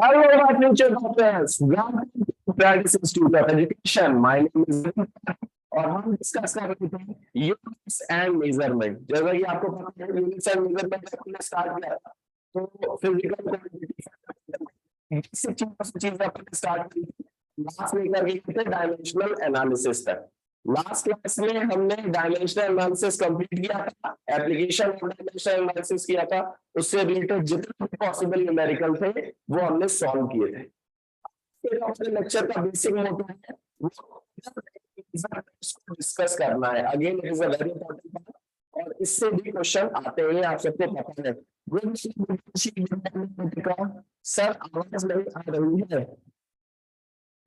Hello, my future doctors. Welcome to Practice Institute of Education. My name is और हम discuss कर रहे थे यूनिट्स एंड मेजरमेंट। जैसा कि आपको पता है यूनिट्स एंड मेजरमेंट हमने स्टार्ट किया था, तो फिजिकल चीज अपने स्टार्ट की थी। लास्ट लेकर गए थे डायमेंशनल एनालिसिस तक। लास्ट क्लास में हमने डायमेंशनल एनालिसिस कंप्लीट किया था, एप्लीकेशन ऑफ डायमेंशनल एनालिसिस किया था। उससे रिलेटेड जितने पॉसिबल न्यूमेरिकल थे वो हमने सॉल्व किए थे। अपने लेक्चर का बेसिक मोटिव है डिस्कस करना है। Again it is a very important part, और इससे भी क्वेश्चन आते हैं, आप सबको पता है। सर आवाज नहीं आ रही है,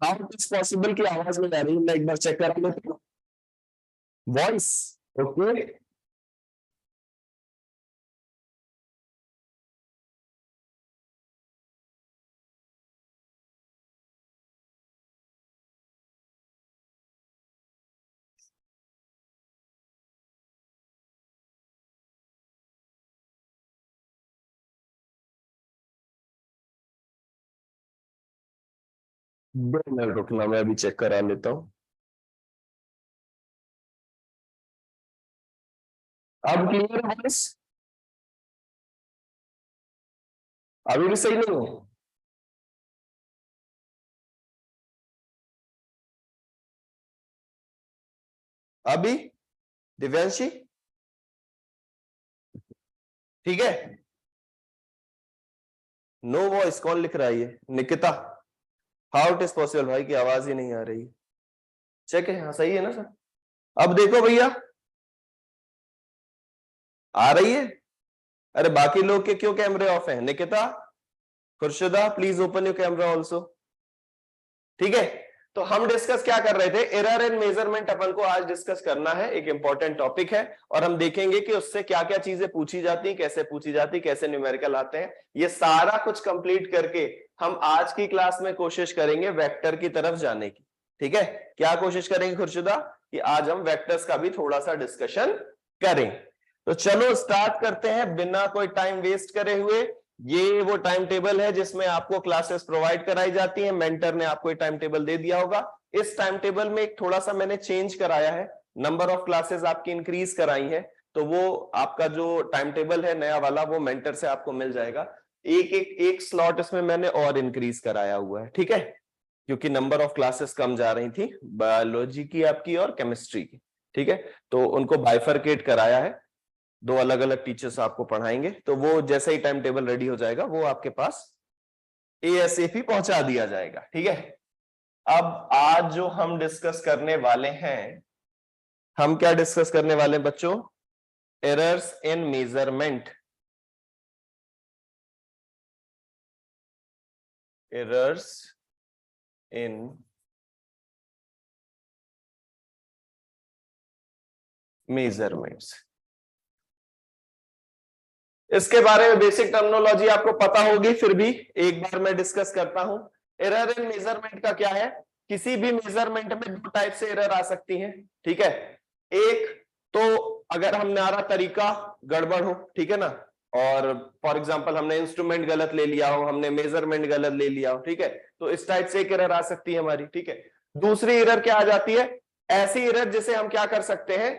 हाउ इट इज पॉसिबल कि आवाज नहीं आ रही? मैं एक बार चेक करा लेता हूँ। Voice okay. दो मिनट रुकना, मैं अभी चेक करा लेता हूँ। अब क्लियर है वॉइस? अभी भी सही नहीं है? अभी दिव्यांशी ठीक है? नो वॉइस कौन लिख रहा है ये? Nikita. How it is possible भाई की आवाज ही नहीं आ रही? चेक है, हाँ सही है ना सर? अब देखो भैया, आ रही है? अरे बाकी लोग के क्यों कैमरे ऑफ हैं? Nikita, Khurshida, please open your camera also. ठीक है, तो हम डिस्कस क्या कर रहे थे? एरर इन मेजरमेंट अपन को आज डिस्कस करना है, एक इंपॉर्टेंट टॉपिक है। और हम देखेंगे कि उससे क्या क्या चीजें पूछी जाती हैं, कैसे पूछी जाती, कैसे न्यूमेरिकल आते हैं। ये सारा कुछ कंप्लीट करके हम आज की क्लास में कोशिश करेंगे वेक्टर की तरफ जाने की। ठीक है, क्या कोशिश करेंगे खुर्शिदा? कि आज हम वेक्टर्स का भी थोड़ा सा डिस्कशन करें। तो चलो स्टार्ट करते हैं बिना कोई टाइम वेस्ट करे हुए। ये वो टाइम टेबल है जिसमें आपको क्लासेस प्रोवाइड कराई जाती हैं। मेंटर ने आपको एक टाइम टेबल दे दिया होगा। इस टाइम टेबल में एक थोड़ा सा मैंने चेंज कराया है, नंबर ऑफ क्लासेस आपकी इंक्रीज कराई है। तो वो आपका जो टाइम टेबल है नया वाला, वो मेंटर से आपको मिल जाएगा। एक स्लॉट इसमें मैंने और इंक्रीज कराया हुआ है, ठीक है, क्योंकि नंबर ऑफ क्लासेस कम जा रही थी बायोलॉजी की आपकी और केमिस्ट्री की। ठीक है, तो उनको बाइफरकेट कराया है, दो अलग अलग टीचर्स आपको पढ़ाएंगे। तो वो जैसे ही टाइम टेबल रेडी हो जाएगा वो आपके पास एएसएपी पहुंचा दिया जाएगा। ठीक है, अब आज जो हम डिस्कस करने वाले हैं, हम क्या डिस्कस करने वाले हैं बच्चों? Errors in measurement. Errors in measurements. इसके बारे में बेसिक टर्मिनोलॉजी आपको पता होगी, फिर भी एक बार मैं डिस्कस करता हूं। एरर इन मेजरमेंट का क्या है? किसी भी मेजरमेंट में दो टाइप से एरर आ सकती है। ठीक है, एक तो अगर हमारा तरीका गड़बड़ हो, ठीक है ना, और फॉर एग्जांपल हमने इंस्ट्रूमेंट गलत ले लिया हो, हमने मेजरमेंट गलत ले लिया हो, ठीक है, तो इस टाइप से एक एरर आ सकती है हमारी। ठीक है, दूसरी एरर क्या आ जाती है? ऐसी एरर जिसे हम क्या कर सकते हैं,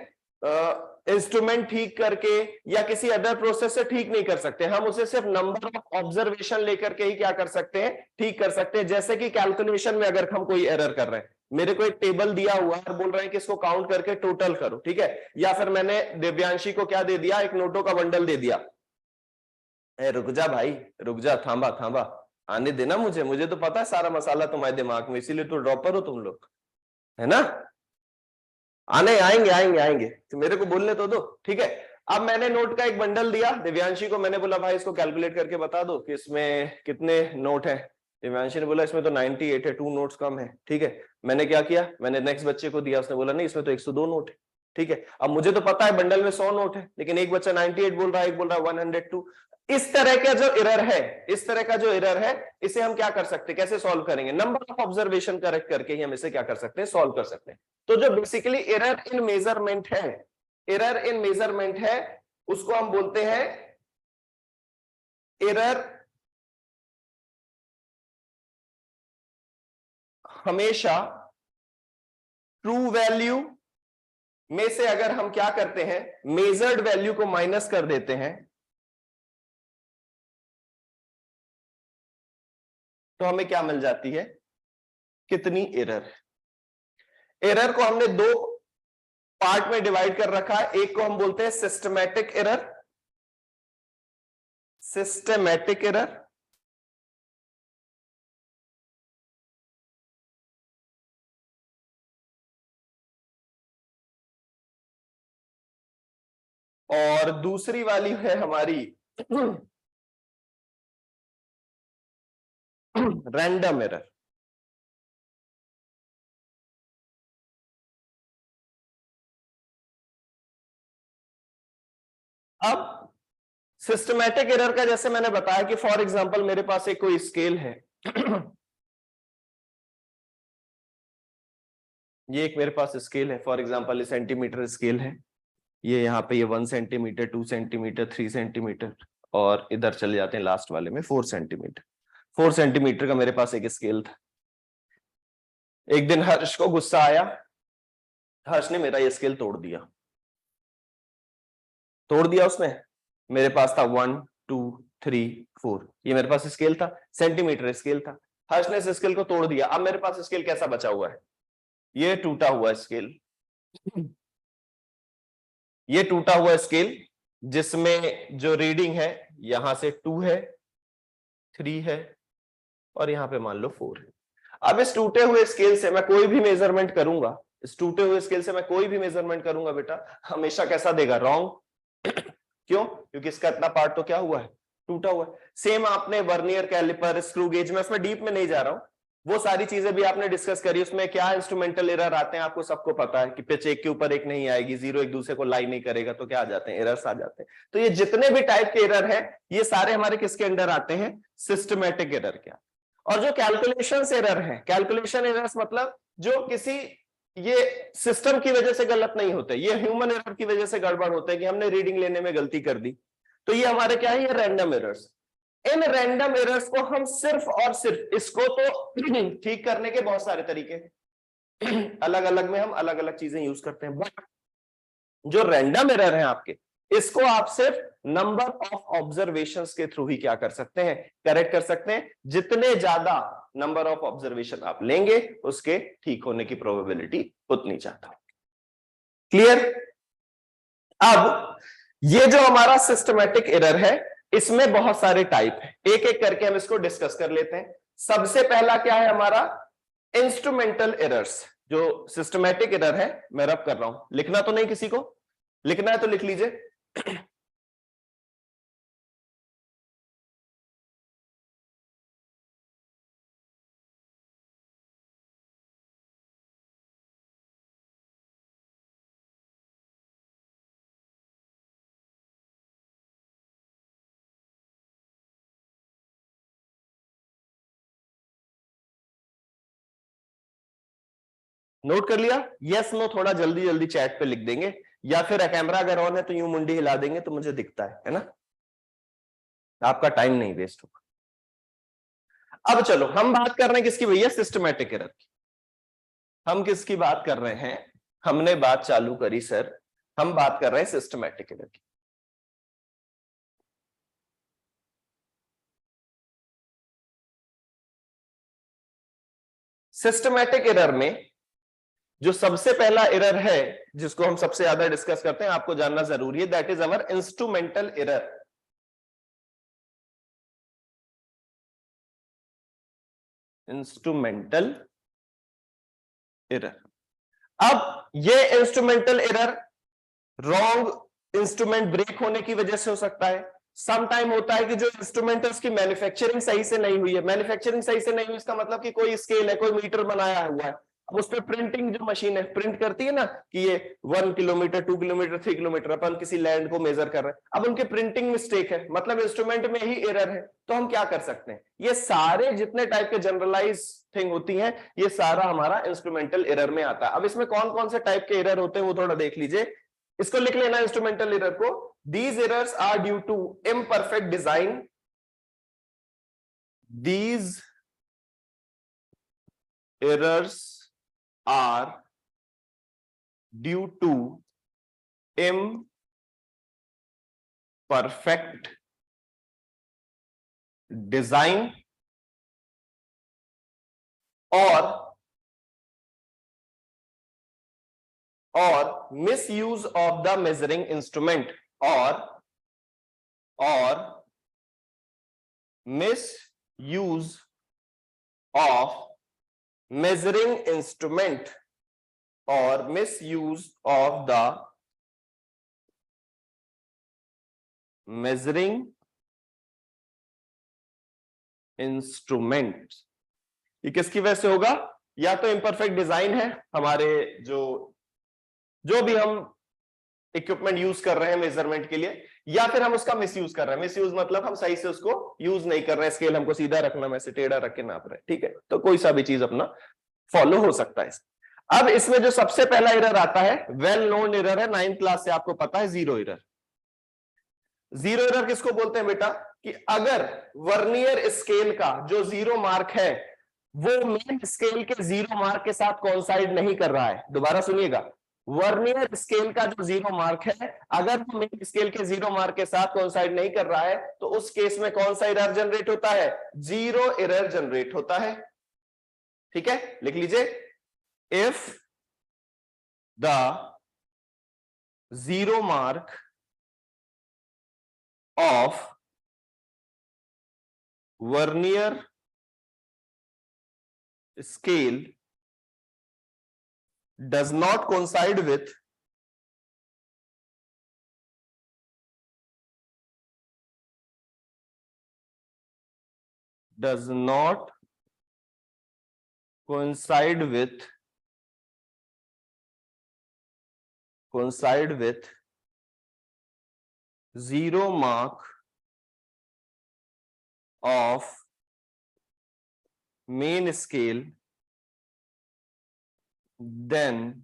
इंस्ट्रूमेंट ठीक करके या किसी अदर प्रोसेस से ठीक नहीं कर सकते, हम उसे सिर्फ नंबर ऑफ ऑब्जर्वेशन लेकर के ही क्या कर सकते हैं, ठीक कर सकते हैं। जैसे कि कैलकुलेशन में अगर हम कोई एरर कर रहे हैं, मेरे को एक टेबल दिया हुआ है और बोल रहे हैं कि इसको काउंट करके टोटल करो, ठीक है, या फिर मैंने दिव्यांशी को क्या दे दिया, एक नोटों का बंडल दे दिया। रुक जा भाई, रुक जा, थांबा थांबा, आने देना मुझे, मुझे तो पता है सारा मसाला तुम्हारे दिमाग में, इसीलिए तो ड्रॉपर हो तुम लोग, है ना? आने आएंगे आएंगे आएंगे, तो मेरे को बोलने तो दो। ठीक है, अब मैंने नोट का एक बंडल दिया दिव्यांशी को, मैंने बोला भाई इसको कैलकुलेट करके बता दो कि इसमें कितने नोट है। दिव्यांशी ने बोला इसमें तो 98 है, 2 नोट्स कम है। ठीक है, मैंने क्या किया, मैंने नेक्स्ट बच्चे को दिया, उसने बोला नहीं इसमें तो 102 नोट है। ठीक है, अब मुझे तो पता है बंडल में 100 नोट है, लेकिन एक बच्चा 98 बोल रहा है, एक बोल रहा है 102। इस तरह का जो एरर है, इस तरह का जो एरर है, इसे हम क्या कर सकते हैं, कैसे सॉल्व करेंगे? नंबर ऑफ ऑब्जर्वेशन करेक्ट करके ही हम इसे क्या कर सकते हैं, सॉल्व कर सकते हैं। तो जो बेसिकली एरर इन मेजरमेंट है, एरर इन मेजरमेंट है, उसको हम बोलते हैं एरर हमेशा ट्रू वैल्यू में से अगर हम क्या करते हैं, मेजर्ड वैल्यू को माइनस कर देते हैं, तो हमें क्या मिल जाती है, कितनी एरर है। एरर को हमने 2 पार्ट में डिवाइड कर रखा है। एक को हम बोलते हैं सिस्टमैटिक एरर, सिस्टमैटिक एरर, और दूसरी वाली है हमारी रैंडम एरर। अब सिस्टमैटिक एरर का जैसे मैंने बताया कि फॉर एग्जांपल मेरे पास एक कोई स्केल है ये एक मेरे पास स्केल है, फॉर एग्जांपल ये सेंटीमीटर स्केल है, ये यहाँ पे ये 1 सेंटीमीटर, 2 सेंटीमीटर, 3 सेंटीमीटर, और इधर चले जाते हैं लास्ट वाले में 4 सेंटीमीटर। 4 सेंटीमीटर का मेरे पास एक स्केल था। एक दिन हर्ष को गुस्सा आया, हर्ष ने मेरा ये स्केल तोड़ दिया। तोड़ दिया उसने, मेरे पास था 1 2 3 4, ये मेरे पास स्केल था, सेंटीमीटर स्केल था। हर्ष ने इस स्केल को तोड़ दिया। अब मेरे पास स्केल कैसा बचा हुआ है, ये टूटा हुआ स्केल, ये टूटा हुआ स्केल जिसमें जो रीडिंग है यहां से 2 है, 3 है, और यहां पे मान लो 4 है। अब इस टूटे हुए स्केल से मैं कोई भी मेजरमेंट करूंगा, इस टूटे हुए स्केल से मैं कोई भी मेजरमेंट करूंगा बेटा, हमेशा कैसा देगा, रॉन्ग। क्यों? क्योंकि इसका इतना पार्ट तो क्या हुआ है, टूटा हुआ है। सेम आपने वर्नियर कैलिपर, स्क्रू गेज में, उसमें डीप में नहीं जा रहा हूं, वो सारी चीजें भी आपने डिस्कस करी। उसमें क्या इंस्ट्रूमेंटल एरर आते हैं, आपको सबको पता है कि पिच एक के ऊपर एक नहीं आएगी, जीरो एक दूसरे को लाई नहीं करेगा, तो क्या आ जाते हैं, एरर्स आ जाते हैं। तो ये जितने भी टाइप के एरर है, ये सारे हमारे किसके अंडर आते हैं, सिस्टमैटिक एरर के। और जो कैलकुलेशन एरर है, कैलकुलेशन एरर्स मतलब जो किसी, ये सिस्टम की वजह से गलत नहीं होते, ये ह्यूमन एरर की वजह से गड़बड़ होते हैं कि हमने रीडिंग लेने में गलती कर दी। तो ये हमारे क्या है, ये random errors. In random errors को हम सिर्फ और सिर्फ, इसको तो ठीक करने के बहुत सारे तरीके अलग अलग में हम अलग अलग चीजें यूज करते हैं, बट जो रैंडम एरर है आपके, इसको आप सिर्फ नंबर ऑफ ऑब्जर्वेशंस के थ्रू ही क्या कर सकते हैं, करेक्ट कर सकते हैं। जितने ज्यादा नंबर ऑफ ऑब्जर्वेशन आप लेंगे, उसके ठीक होने की प्रोबेबिलिटी उतनी ज्यादा। क्लियर? अब ये जो हमारा सिस्टमैटिक एरर है, इसमें बहुत सारे टाइप है, एक एक करके हम इसको डिस्कस कर लेते हैं। सबसे पहला क्या है हमारा, इंस्ट्रूमेंटल एरर्स। जो सिस्टमैटिक एरर है, मैं रब कर रहा हूं, लिखना तो नहीं, किसी को लिखना है तो लिख लीजिए। नोट कर लिया? यस नो थोड़ा जल्दी जल्दी चैट पे लिख देंगे, या फिर कैमरा अगर ऑन है तो यूं मुंडी हिला देंगे तो मुझे दिखता है ना, आपका टाइम नहीं वेस्ट होगा। अब चलो हम बात कर रहे हैं किसकी भैया, सिस्टमैटिक एरर की। हम किसकी बात कर रहे हैं, हमने बात चालू करी सर, हम बात कर रहे हैं सिस्टमैटिक एरर की। सिस्टमैटिक एरर में जो सबसे पहला एरर है, जिसको हम सबसे ज्यादा डिस्कस करते हैं, आपको जानना जरूरी है, that is our instrumental error. Instrumental error. अब ये instrumental error wrong instrument break होने की वजह से हो सकता है, सम टाइम होता है कि जो इंस्ट्रूमेंट है उसकी मैन्युफैक्चरिंग सही से नहीं हुई है। मैन्युफैक्चरिंग सही से नहीं हुई इसका मतलब कि कोई स्केल है, कोई मीटर बनाया हुआ है, अब उस पर प्रिंटिंग जो मशीन है प्रिंट करती है ना कि ये 1 किलोमीटर 2 किलोमीटर 3 किलोमीटर, अपन किसी लैंड को मेजर कर रहे हैं, अब उनके प्रिंटिंग मिस्टेक है, मतलब इंस्ट्रूमेंट में ही एरर है, तो हम क्या कर सकते हैं? ये सारे जितने टाइप के जनरलाइज थिंग होती हैं ये सारा हमारा इंस्ट्रूमेंटल एरर में आता है। अब इसमें कौन कौन से टाइप के एरर होते हैं वो थोड़ा देख लीजिए, इसको लिख लेना इंस्ट्रूमेंटल एरर को। These errors are due to imperfect design. These errors are due to imperfect design or misuse of the measuring instrument or misuse of measuring instrument or misuse of the measuring instrument। ये किसकी वजह से होगा? या तो imperfect design है हमारे, जो भी हम इक्विपमेंट यूज कर रहे हैं मेजरमेंट के लिए, या फिर हम उसका मिसयूज कर रहे हैं। मिसयूज मतलब हम सही से उसको यूज नहीं कर रहे हैं, स्केल हमको सीधा रखना, वैसे टेढ़ा रख के नाप रहे हैं, ठीक है? तो कोई सा भी चीज अपना फॉलो हो सकता है। अब इसमें जो सबसे पहला एरर आता है, वेल नोन एरर है, 9th क्लास से आपको पता है, जीरो एरर। जीरो एरर किसको बोलते हैं बेटा? कि अगर वर्नियर स्केल का जो जीरो मार्क है वो मेन स्केल के जीरो मार्क के साथ कोइंसाइड नहीं कर रहा है। दोबारा सुनिएगा, वर्नियर स्केल का जो जीरो मार्क है अगर वो मेन स्केल के जीरो मार्क के साथ कोइंसाइड नहीं कर रहा है तो उस केस में कौन सा एरर जनरेट होता है? जीरो एरर जनरेट होता है। ठीक है, लिख लीजिए, if the zero mark of vernier scale does not coincide with zero mark of main scale, then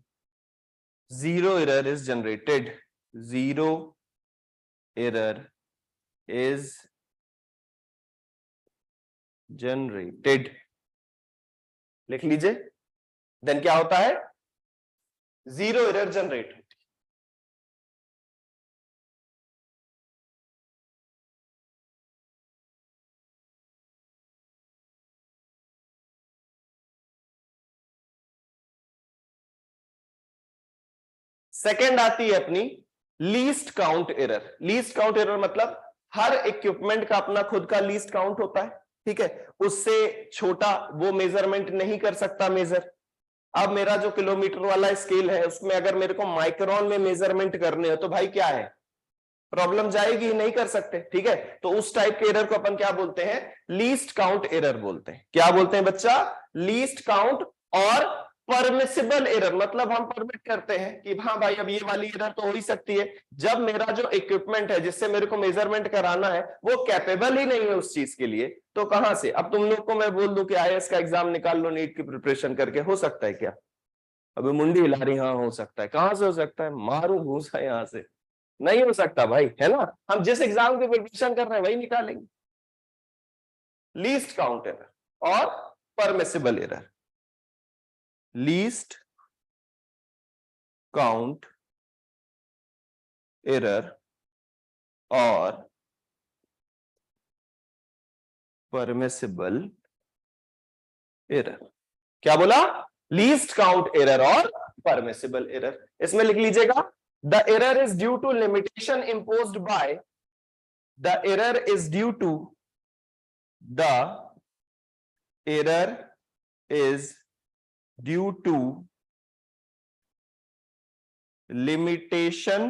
zero error is generated. Zero error is generated। लिख लीजिए, देन क्या होता है? Zero error generate. सेकेंड आती है अपनी least count error. Least count error मतलब हर equipment का अपना खुद का लीस्ट काउंट होता है, ठीक है? उससे छोटा वो मेजरमेंट नहीं कर सकता मेजर। अब मेरा जो किलोमीटर वाला स्केल है उसमें अगर मेरे को माइक्रोन में मेजरमेंट करने हो तो भाई क्या है, प्रॉब्लम जाएगी, नहीं कर सकते, ठीक है? तो उस टाइप के एरर को अपन क्या बोलते हैं? लीस्ट काउंट एरर बोलते हैं। क्या बोलते हैं बच्चा? Least count. और परमिसिबल एरर मतलब हम परमिट करते हैं कि हाँ भाई अब ये वाली एरर तो हो ही सकती है जब मेरा जो इक्विपमेंट है जिससे मेरे को मेजरमेंट कराना है वो कैपेबल ही नहीं है उस चीज के लिए। तो कहां से? अब तुम लोग को मैं बोल दूं कि आईएएस का एग्जाम निकाल लो नीट की प्रिपरेशन करके, हो सकता है क्या? अभी मुंडी हिला रही, हाँ हो सकता है। कहां से हो सकता है? मारू घूसा यहां से, नहीं हो सकता भाई, है ना? हम जिस एग्जाम की प्रिपरेशन कर रहे हैं वही निकालेंगे। लीस्ट काउंट एरर और permissible error. Least count error और परमिसिबल एरर। क्या बोला? लीस्ट काउंट एरर और परमिसिबल एरर। इसमें लिख लीजिएगा, the error is due to limitation imposed by the error is due to the error is due to limitation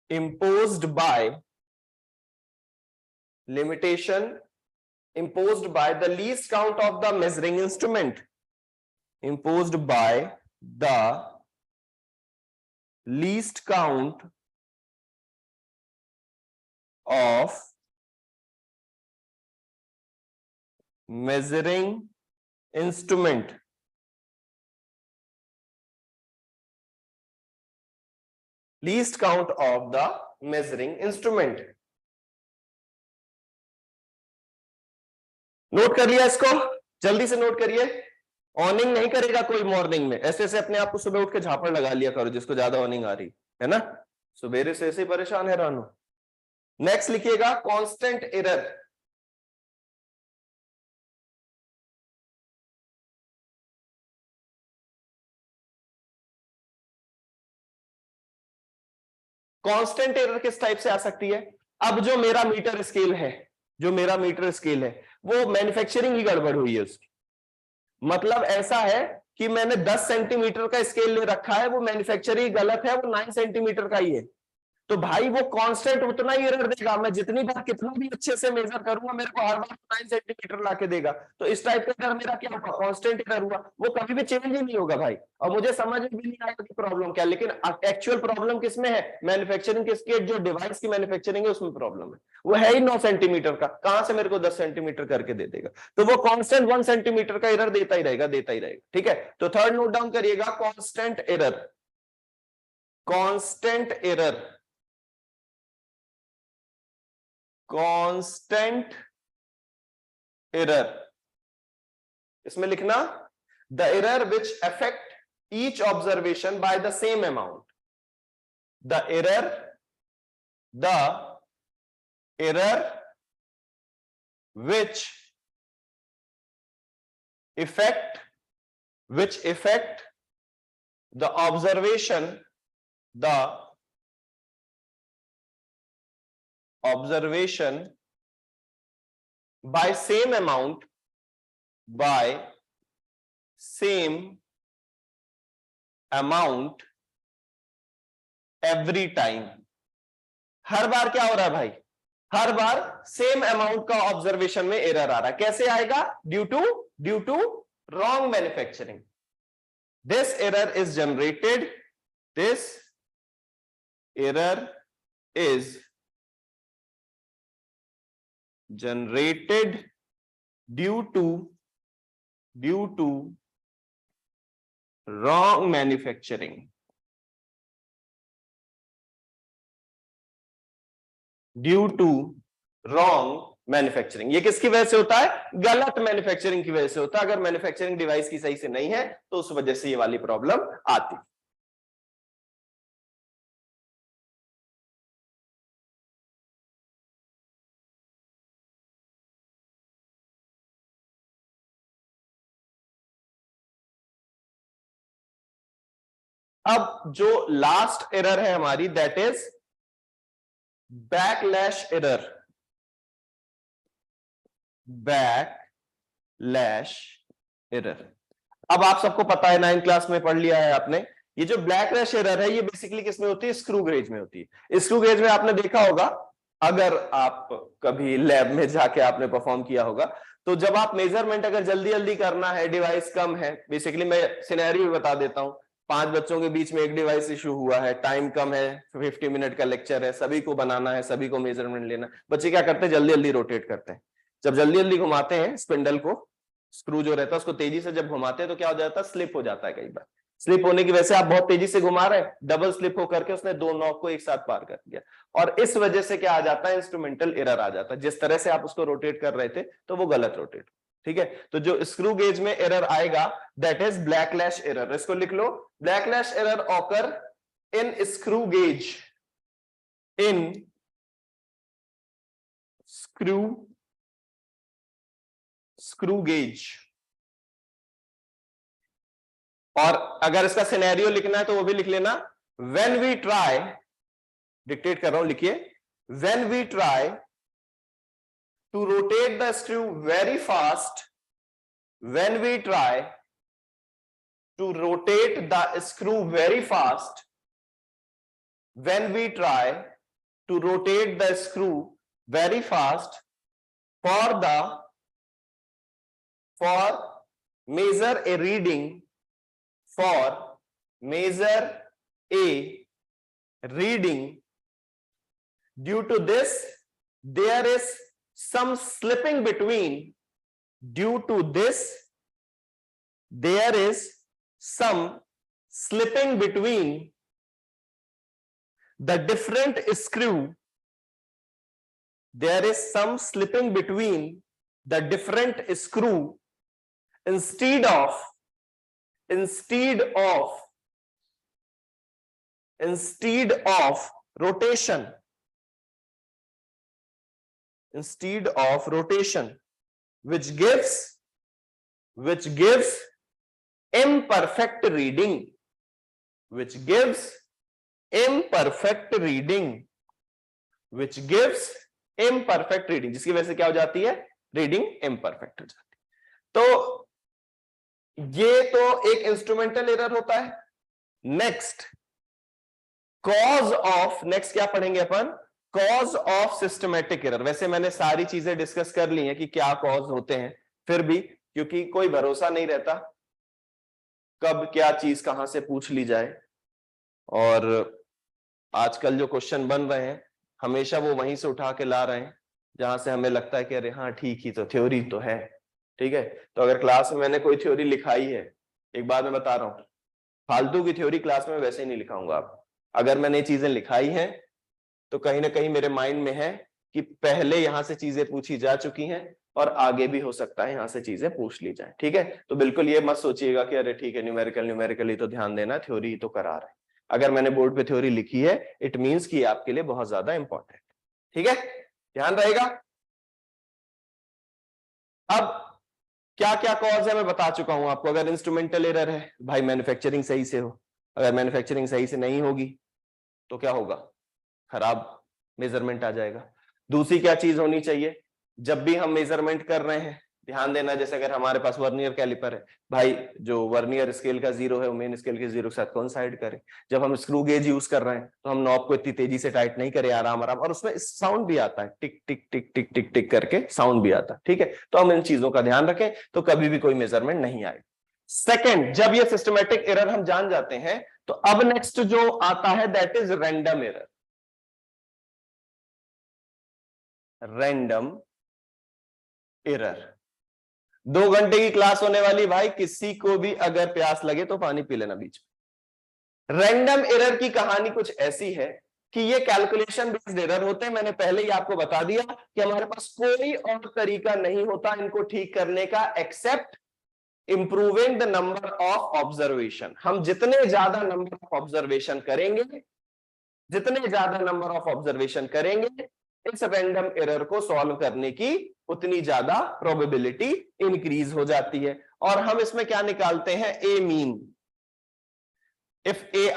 imposed by limitation imposed by the least count of the measuring instrument, imposed by the least count of measuring instrument, least count of the measuring instrument. Note कर लिया इसको, जल्दी से note करिए। ऑनिंग नहीं करेगा कोई morning में, ऐसे ऐसे अपने आप को सुबह उठ के झापड़ लगा लिया करो जिसको ज्यादा ऑनिंग आ रही है ना, सुबेरे से ऐसे परेशान है रानू। नेक्स्ट लिखिएगा कांस्टेंट एरर। कांस्टेंट एरर किस टाइप से आ सकती है? अब जो मेरा मीटर स्केल है, जो मेरा मीटर स्केल है वो मैन्युफैक्चरिंग ही गड़बड़ हुई है उसकी। मतलब ऐसा है कि मैंने 10 सेंटीमीटर का स्केल ले रखा है, वो मैन्युफैक्चरिंग गलत है, वो 9 सेंटीमीटर का ही है। तो भाई वो कांस्टेंट उतना ही एरर देगा, मैं जितनी बार कितना भी अच्छे से मेजर करूंगा मेरे को हर बार 9 सेंटीमीटर लाके देगा। तो इस टाइप का एरर मेरा क्या हुआ? कांस्टेंट एरर हुआ, वो कभी भी चेंज ही नहीं होगा भाई। और मुझे समझ में भी नहीं आएगा कि प्रॉब्लम क्या, लेकिन एक्चुअल प्रॉब्लम किसमें है? मैन्युफैक्चरिंग किसकी, जो डिवाइस की मैन्युफैक्चरिंग है उसमें प्रॉब्लम है। वो है ही 9 सेंटीमीटर का, कहां से मेरे को 10 सेंटीमीटर करके दे देगा? तो वो कांस्टेंट 1 सेंटीमीटर का एरर देता ही रहेगा, देता ही रहेगा। ठीक है, तो थर्ड नोट डाउन करिएगा, constant error. Constant error, constant error, इसमें लिखना the error which affect each observation by the same amount, the error which affect the observation by same amount every time। हर बार क्या हो रहा है भाई? हर बार सेम अमाउंट का ऑब्जर्वेशन में एरर आ रहा है। कैसे आएगा? Due to wrong manufacturing. This error is generated due to wrong manufacturing, due to wrong manufacturing. ये किसकी वजह से होता है? गलत मैन्युफैक्चरिंग की वजह से होता है। अगर मैन्युफैक्चरिंग डिवाइस की सही से नहीं है तो उस वजह से ये वाली प्रॉब्लम आती। अब जो लास्ट एरर है हमारी, that is backlash error. Backlash error, अब आप सबको पता है, 9th क्लास में पढ़ लिया है आपने। ये जो बैकलैश एरर है ये बेसिकली किसमें होती है? स्क्रू गेज में होती है। स्क्रू गेज में आपने देखा होगा, अगर आप कभी लैब में जाके आपने परफॉर्म किया होगा, तो जब आप मेजरमेंट अगर जल्दी जल्दी करना है, डिवाइस कम है, बेसिकली मैं सिनेरियो बता देता हूं। 5 बच्चों के बीच में एक डिवाइस इशू हुआ है, टाइम कम है, 50 मिनट का लेक्चर है, सभी को बनाना है, सभी को मेजरमेंट लेना। बच्चे क्या करते हैं? जल्दी जल्दी रोटेट करते हैं। जब जल्दी जल्दी घुमाते हैं स्पिंडल को, स्क्रू जो रहता है उसको तेजी से जब घुमाते हैं तो क्या हो जाता है? स्लिप हो जाता है। कई बार स्लिप होने की वजह से आप बहुत तेजी से घुमा रहे हैं, डबल स्लिप होकर के उसने 2 नॉब को एक साथ पार कर दिया, और इस वजह से क्या आ जाता है? इंस्ट्रूमेंटल एरर आ जाता है। जिस तरह से आप उसको रोटेट कर रहे थे तो वो गलत रोटेट। ठीक है, तो जो स्क्रू गेज में एरर आएगा दैट इज बैकलैश एरर। इसको लिख लो, backlash error occur in screw gauge, in screw gauge. और अगर इसका सिनेरियो लिखना है तो वो भी लिख लेना, व्हेन वी ट्राई, डिक्टेट कर रहा हूं, लिखिए, when we try to rotate the screw very fast, when we try to rotate the screw very fast, when we try to rotate the screw very fast for measure a reading due to this there is some slipping between the different screw instead of rotation which gives imperfect reading जिसकी वजह से क्या हो जाती है, reading imperfect हो जाती है। तो ये तो एक इंस्ट्रूमेंटल एरर होता है। नेक्स्ट क्या पढ़ेंगे अपन, कॉज ऑफ सिस्टमैटिक एरर। वैसे मैंने सारी चीजें डिस्कस कर ली हैं कि क्या कॉज होते हैं, फिर भी क्योंकि कोई भरोसा नहीं रहता कब क्या चीज कहां से पूछ ली जाए, और आजकल जो क्वेश्चन बन रहे हैं हमेशा वो वहीं से उठा के ला रहे हैं जहां से हमें लगता है कि अरे हाँ ठीक ही तो, थ्योरी तो है, ठीक है। तो अगर क्लास में मैंने कोई थ्योरी लिखाई है, एक बात मैं बता रहा हूं, फालतू की थ्योरी क्लास में वैसे ही नहीं लिखाऊंगा। आप अगर मैंने ये चीजें लिखाई हैं तो कहीं ना कहीं मेरे माइंड में है कि पहले यहां से चीजें पूछी जा चुकी हैं और आगे भी हो सकता है यहां से चीजें पूछ ली जाए, ठीक है। तो बिल्कुल ये मत सोचिएगा कि अरे ठीक है न्यूमेरिकल ही तो ध्यान देना, थ्योरी ही तो करा रहे हैं। अगर मैंने बोर्ड पे थ्योरी लिखी है इट मींस कि आपके लिए बहुत ज्यादा इंपॉर्टेंट, ठीक है, ध्यान रहेगा। अब क्या क्या कॉज है मैं बता चुका हूं आपको। अगर इंस्ट्रूमेंटल एरर है भाई मैन्युफैक्चरिंग सही से हो, अगर मैन्युफैक्चरिंग सही से नहीं होगी तो क्या होगा, खराब मेजरमेंट आ जाएगा। दूसरी क्या चीज होनी चाहिए, जब भी हम मेजरमेंट कर रहे हैं ध्यान देना, जैसे अगर हमारे पास वर्नियर कैलिपर है, भाई जो वर्नियर स्केल का 0 है वो मेन स्केल के 0 के साथ कोइंसाइड करे। जब हम स्क्रू गेज यूज कर रहे हैं तो हम नॉब को इतनी तेजी से टाइट नहीं करें, आराम आराम, और उसमें साउंड भी आता है, टिक टिक टिक टिक टिक टिक करके साउंड भी आता है, ठीक है। तो हम इन चीजों का ध्यान रखें तो कभी भी कोई मेजरमेंट नहीं आए। सेकेंड, जब ये सिस्टमैटिक एरर हम जान जाते हैं तो अब नेक्स्ट जो आता है that is random error. Random error 2 घंटे की क्लास होने वाली, भाई किसी को भी अगर प्यास लगे तो पानी पी लेना बीच में। रैंडम एरर की कहानी कुछ ऐसी है कि ये कैलकुलेशन बेस्ड एरर होते हैं। मैंने पहले ही आपको बता दिया कि हमारे पास कोई और तरीका नहीं होता इनको ठीक करने का except improving the number of observation. हम जितने ज्यादा नंबर ऑफ ऑब्जर्वेशन करेंगे इस रैंडम एरर को सॉल्व करने की उतनी ज्यादा प्रोबेबिलिटी इंक्रीज हो जाती है। और हम इसमें क्या निकालते हैं, ए mean. if a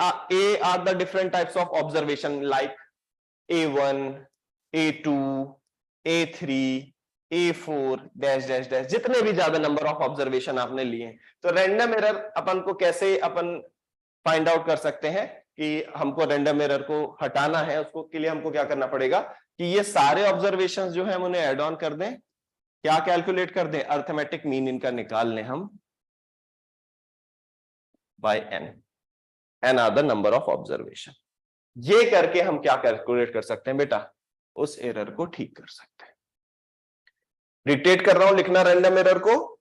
are the different types of observation like a1 a2 a3 a4 dash dash dash, जितने भी ज्यादा नंबर ऑफ ऑब्जर्वेशन आपने लिए, तो रैंडम एरर अपन को कैसे अपन फाइंड आउट कर सकते हैं कि हमको रैंडम एरर को हटाना है, उसको के लिए हमको क्या करना पड़ेगा कि ये सारे ऑब्जर्वेशंस जो है हम उन्हें ऐड ऑन कर दें, क्या कैलकुलेट कर दें, अर्थमेटिक मीन इनका निकाल लें हम by n are the number of observation. ये करके हम क्या कैलकुलेट कर सकते हैं बेटा, उस एरर को ठीक कर सकते हैं। रिटेट कर रहा हूं लिखना रैंडम एरर को,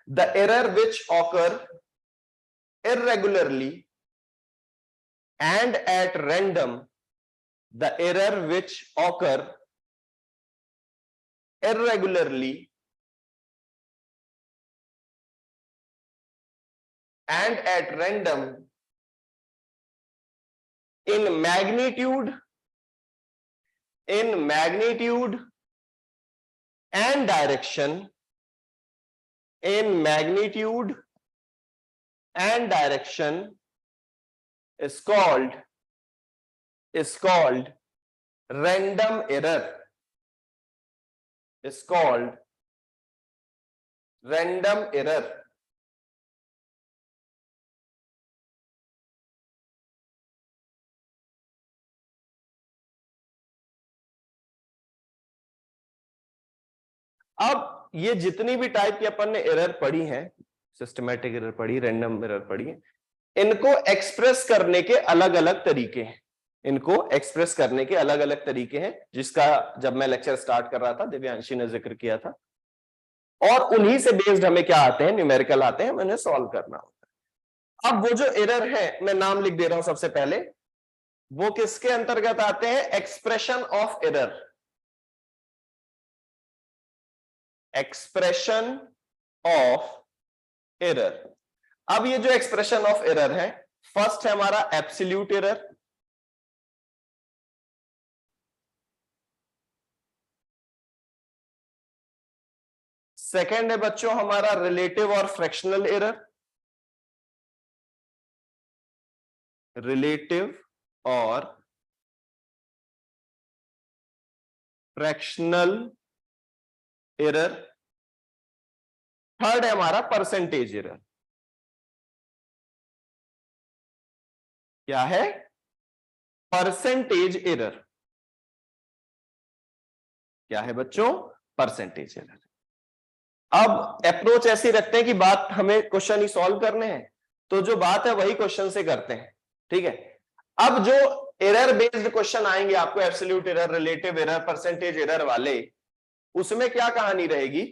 the error which occur irregularly and at random, the error which occur irregularly and at random in magnitude and direction, is called random error, is called random error। अब ये जितनी भी टाइप की अपन ने error पढ़ी है, systematic error पढ़ी, random error पढ़ी है, इनको एक्सप्रेस करने के अलग अलग तरीके हैं। इनको एक्सप्रेस करने के अलग अलग तरीके हैं, जिसका जब मैं लेक्चर स्टार्ट कर रहा था दिव्यांशी ने जिक्र किया था, और उन्हीं से बेस्ड हमें क्या आते हैं, न्यूमेरिकल आते हैं, मैंने सॉल्व करना होता है। अब वो जो एरर है, मैं नाम लिख दे रहा हूं सबसे पहले, वो किसके अंतर्गत आते हैं? Expression of error. Expression of error. अब ये जो एक्सप्रेशन ऑफ एरर है, फर्स्ट है हमारा एब्सोल्यूट एरर, सेकेंड है बच्चों हमारा रिलेटिव और फ्रैक्शनल एरर, रिलेटिव और फ्रैक्शनल एरर, थर्ड है हमारा परसेंटेज एरर। क्या है? Percentage error. क्या है बच्चों? Percentage error. अब अप्रोच ऐसी रखते हैं कि बात हमें क्वेश्चन ही सॉल्व करने हैं, तो जो बात है वही क्वेश्चन से करते हैं, ठीक है। अब जो एरर बेस्ड क्वेश्चन आएंगे आपको, absolute error, relative error, percentage error वाले, उसमें क्या कहानी रहेगी?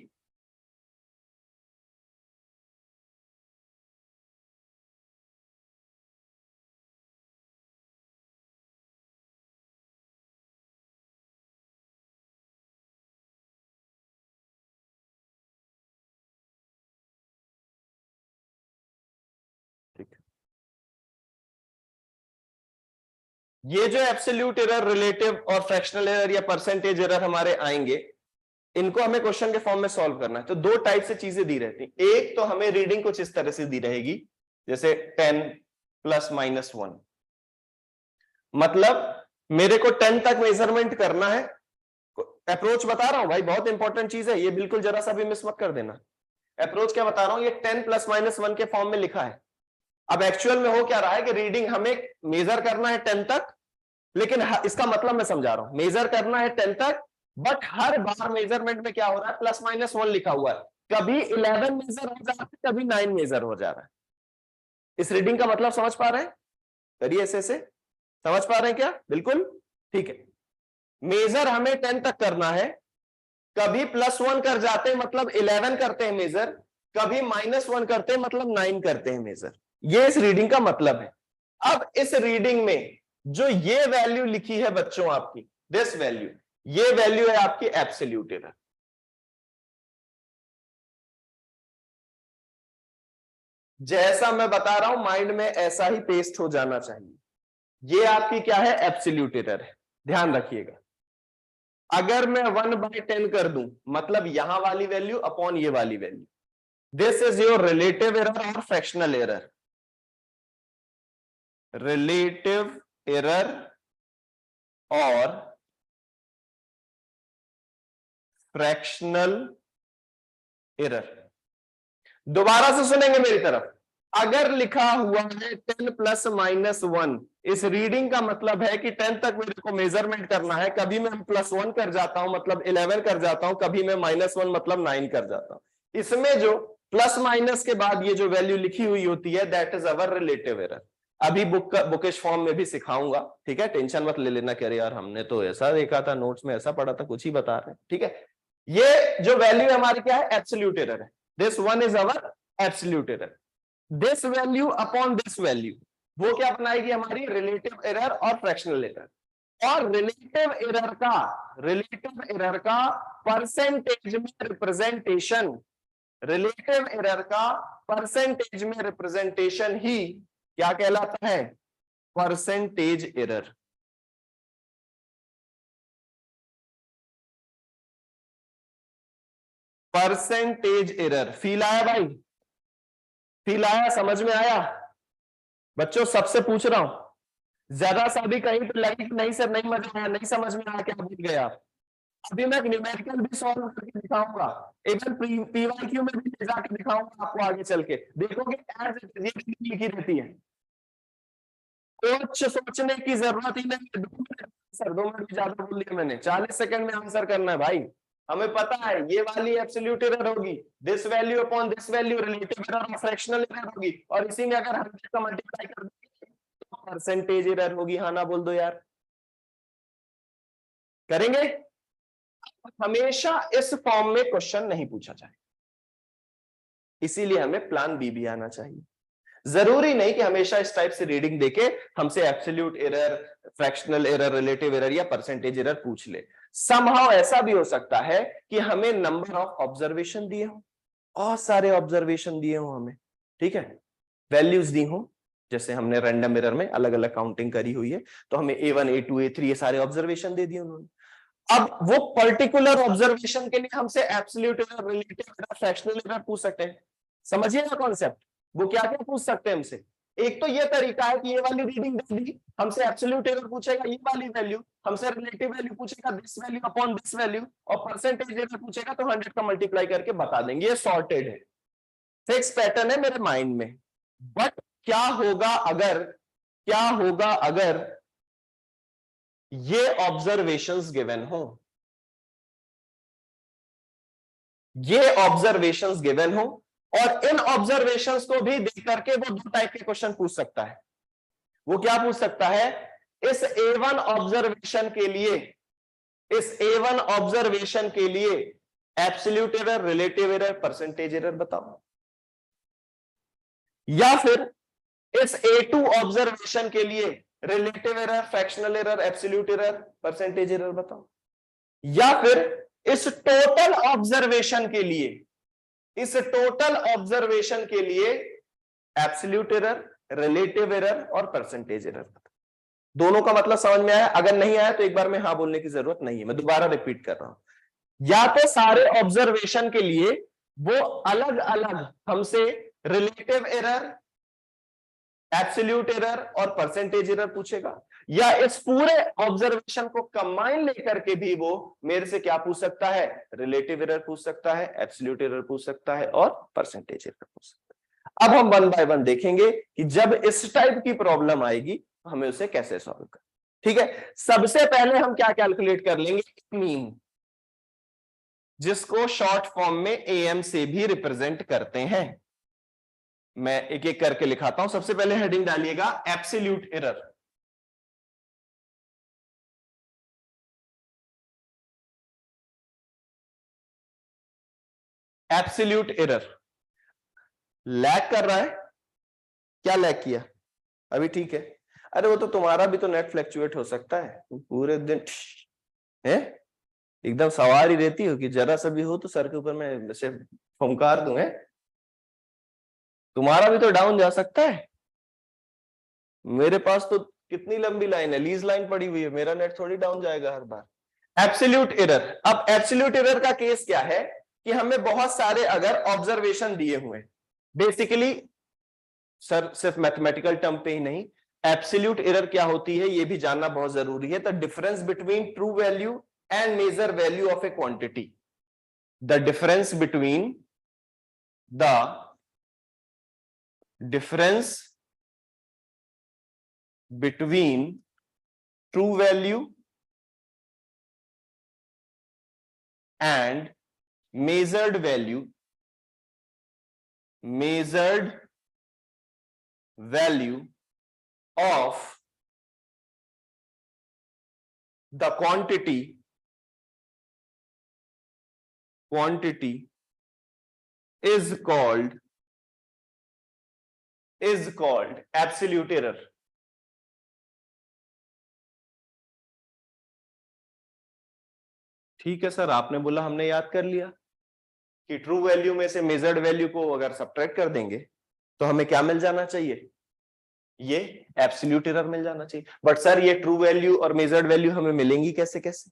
ठीक है, ये जो एब्सोल्यूट एरर, रिलेटिव और फ्रैक्शनल एरर या परसेंटेज एरर हमारे आएंगे, इनको हमें क्वेश्चन के फॉर्म में सॉल्व करना है। तो दो टाइप से चीजें दी रहती हैं। एक तो हमें रीडिंग कुछ इस तरह से दी रहेगी, जैसे 10 + -1, मतलब मेरे को 10 तक मेजरमेंट करना है। अप्रोच बता रहा हूं भाई, बहुत इंपॉर्टेंट चीज है ये, बिल्कुल जरा सा भी मिस मत कर देना। अप्रोच क्या बता रहा हूं, ये 10 + -1 के फॉर्म में लिखा है। अब एक्चुअल में हो क्या रहा है कि रीडिंग हमें मेजर करना है 10 तक, लेकिन इसका मतलब मैं समझा रहा हूं, मेजर करना है 10 तक, बट हर बार मेजरमेंट में क्या हो रहा है, +-1 लिखा हुआ है। कभी 11 मेजर हो जा रहा है, कभी 9 मेजर हो जा रहा है। इस रीडिंग का मतलब समझ पा रहे हैं? करिए ऐसे समझ पा रहे हैं क्या? बिल्कुल ठीक है। मेजर हमें 10 तक करना है, कभी +1 कर जाते हैं मतलब 11 करते हैं मेजर, कभी -1 करते हैं मतलब 9 करते हैं मेजर। ये इस रीडिंग का मतलब है। अब इस रीडिंग में जो ये वैल्यू लिखी है बच्चों आपकी, दिस वैल्यू, ये वैल्यू है आपकी एब्सोल्यूट एरर। जैसा मैं बता रहा हूं माइंड में ऐसा ही पेस्ट हो जाना चाहिए। ये आपकी क्या है? एब्सोल्यूट एरर है। ध्यान रखिएगा, अगर मैं 1/10 कर दूं, मतलब यहां वाली वैल्यू अपॉन ये वाली value, this is your relative error और फ्रैक्शनल एरर। रिलेटिव एरर और फ्रैक्शनल एरर। दोबारा से सुनेंगे मेरी तरफ। अगर लिखा हुआ है 10 + -1, इस रीडिंग का मतलब है कि 10 तक मेरे को मेजरमेंट करना है। कभी मैं +1 कर जाता हूं मतलब 11 कर जाता हूं, कभी मैं -1 मतलब 9 कर जाता हूं। इसमें जो प्लस माइनस के बाद ये जो वैल्यू लिखी हुई होती है, that is our relative error. अभी बुकिश फॉर्म में भी सिखाऊंगा, ठीक है, टेंशन मत ले लेना, कह रहे यार हमने तो ऐसा देखा था, नोट्स में ऐसा पढ़ा था, कुछ ही बता रहे हैं, ठीक है। ये जो वैल्यू हमारी क्या है? एब्सोल्यूट एरर है। This one is our absolute error. This value upon this value, वो क्या बनाएगी? हमारी रिलेटिव एरर और फ्रैक्शनल एरर। और रिलेटिव एरर का परसेंटेज में रिप्रेजेंटेशन, रिलेटिव एरर का परसेंटेज में रिप्रेजेंटेशन ही क्या कहलाता है? Percentage error. Percentage error. Feel आया भाई? फील आया? समझ में आया? बच्चों सबसे पूछ रहा हूं, ज्यादा सा भी कहीं पे लगे कि नहीं सर नहीं मजा आया, नहीं समझ में आया, क्या भूल गया? अभी मैं न्यूमेरिकल भी सॉल्व करके दिखाऊंगा, इवन पीवाईक्यू में भी ले जाके दिखाऊंगा आपको, आगे चल के देखोगे एज ये लिखी रहती है। कुछ सोचने की जरूरत ही नहीं है। 2 मिनट सर, 2 मिनट भी ज्यादा बोल लिया मैंने, 40 सेकंड में आंसर करना है भाई। हमें पता है ये वाली एब्सोल्यूट एरर होगी, this value upon this value relative error और फ्रैक्शनल एरर होगी, और इसी में अगर 100 का मल्टीप्लाई कर देंगे तो परसेंटेज एरर होगी। हाँ ना बोल दो यार, करेंगे? हमेशा इस फॉर्म में क्वेश्चन नहीं पूछा जाए, इसीलिए हमें प्लान बी भी आना चाहिए। जरूरी नहीं कि हमेशा इस टाइप से रीडिंग देके हमसे absolute error, fractional error, relative error या परसेंटेज एरर पूछ ले। समहाउ ऐसा भी हो सकता है कि हमें नंबर ऑफ ऑब्जर्वेशन दिए हो, बहुत सारे ऑब्जर्वेशन दिए हो हमें, ठीक है, वैल्यूज दी हो, जैसे हमने रैंडम एरर में अलग अलग काउंटिंग करी हुई है, तो हमें A1 A2 A3 ये सारे ऑब्जर्वेशन दे दिए उन्होंने। अब वो पर्टिकुलर ऑब्जर्वेशन के लिए हमसे absolute error, relative error, fractional error पूछ सकते हैं। समझिएगा कॉन्सेप्ट, वो क्या क्या पूछ सकते हैं हमसे। एक तो ये तरीका है कि ये वाली रीडिंग दे दी, हमसे एब्सोल्यूट एरर पूछेगा ये वाली वैल्यू, हमसे रिलेटिव वैल्यू पूछेगा this value upon this value, और परसेंटेज एरर पूछेगा तो 100 का मल्टीप्लाई करके बता देंगे। ये सॉर्टेड है, फिक्स पैटर्न है मेरे माइंड में। बट क्या होगा अगर ये ऑब्जर्वेशंस गिवन हो, ये ऑब्जर्वेशंस गिवन हो, और इन ऑब्जर्वेशंस को भी देख करके वो दो टाइप के क्वेश्चन पूछ सकता है। वो क्या पूछ सकता है? इस A1 ऑब्जर्वेशन के लिए, इस A1 ऑब्जर्वेशन के लिए absolute error, relative error, percentage error बताओ। या फिर इस A2 ऑब्जर्वेशन के लिए relative error, fractional error, absolute error, percentage error बताओ। या फिर इस टोटल ऑब्जर्वेशन के लिए, इस टोटल ऑब्जर्वेशन के लिए एब्सोल्यूट एरर, रिलेटिव एरर और परसेंटेज एरर। दोनों का मतलब समझ में आया? अगर नहीं आया तो एक बार में हाँ बोलने की जरूरत नहीं है, मैं दोबारा रिपीट कर रहा हूं। या तो सारे ऑब्जर्वेशन के लिए वो अलग अलग हमसे रिलेटिव एरर, एब्सोल्यूट एरर और परसेंटेज एरर पूछेगा, या इस पूरे ऑब्जर्वेशन को कंबाइन लेकर के भी वो मेरे से क्या पूछ सकता है? रिलेटिव एरर पूछ सकता है, एब्सोल्यूट एरर पूछ सकता है और परसेंटेज एरर पूछ सकता है। अब हम वन बाय वन देखेंगे कि जब इस टाइप की प्रॉब्लम आएगी तो हमें उसे कैसे सॉल्व करें। ठीक है, सबसे पहले हम क्या कैलकुलेट कर लेंगे? मीन, जिसको शॉर्ट फॉर्म में AM से भी रिप्रेजेंट करते हैं। मैं एक एक करके लिखाता हूं। सबसे पहले हेडिंग डालिएगा absolute error. Absolute error lag कर रहा है, क्या लैग किया? अभी ठीक है? अरे वो तो तुम्हारा भी तो नेट फ्लैक्चुएट हो सकता है, पूरे दिन है एकदम सवार ही रहती हो कि जरा सा भी हो तो सर के ऊपर मैं वैसे फुंकार दूं। है तुम्हारा भी तो डाउन जा सकता है। मेरे पास तो कितनी लंबी लाइन है, लीज लाइन पड़ी हुई है, मेरा नेट थोड़ी डाउन जाएगा हर बार। एब्सोल्यूट एरर, अब एब्सोल्यूट एरर का केस क्या है कि हमें बहुत सारे अगर ऑब्जर्वेशन दिए हुए, बेसिकली सर सिर्फ मैथमेटिकल टर्म पे ही नहीं, एब्सोल्यूट एरर क्या होती है ये भी जानना बहुत जरूरी है। The difference between true value and measure value of a quantity, the difference between the difference between true value and measured value of the quantity is called absolute error। ठीक है सर, आपने बोला, हमने याद कर लिया कि ट्रू वैल्यू में से मेजर्ड वैल्यू को अगर सब्ट्रैक्ट कर देंगे तो हमें क्या मिल जाना चाहिए? ये एब्सोल्यूट एरर मिल जाना चाहिए। बट सर ये ट्रू वैल्यू और मेजर्ड वैल्यू हमें मिलेंगी कैसे कैसे?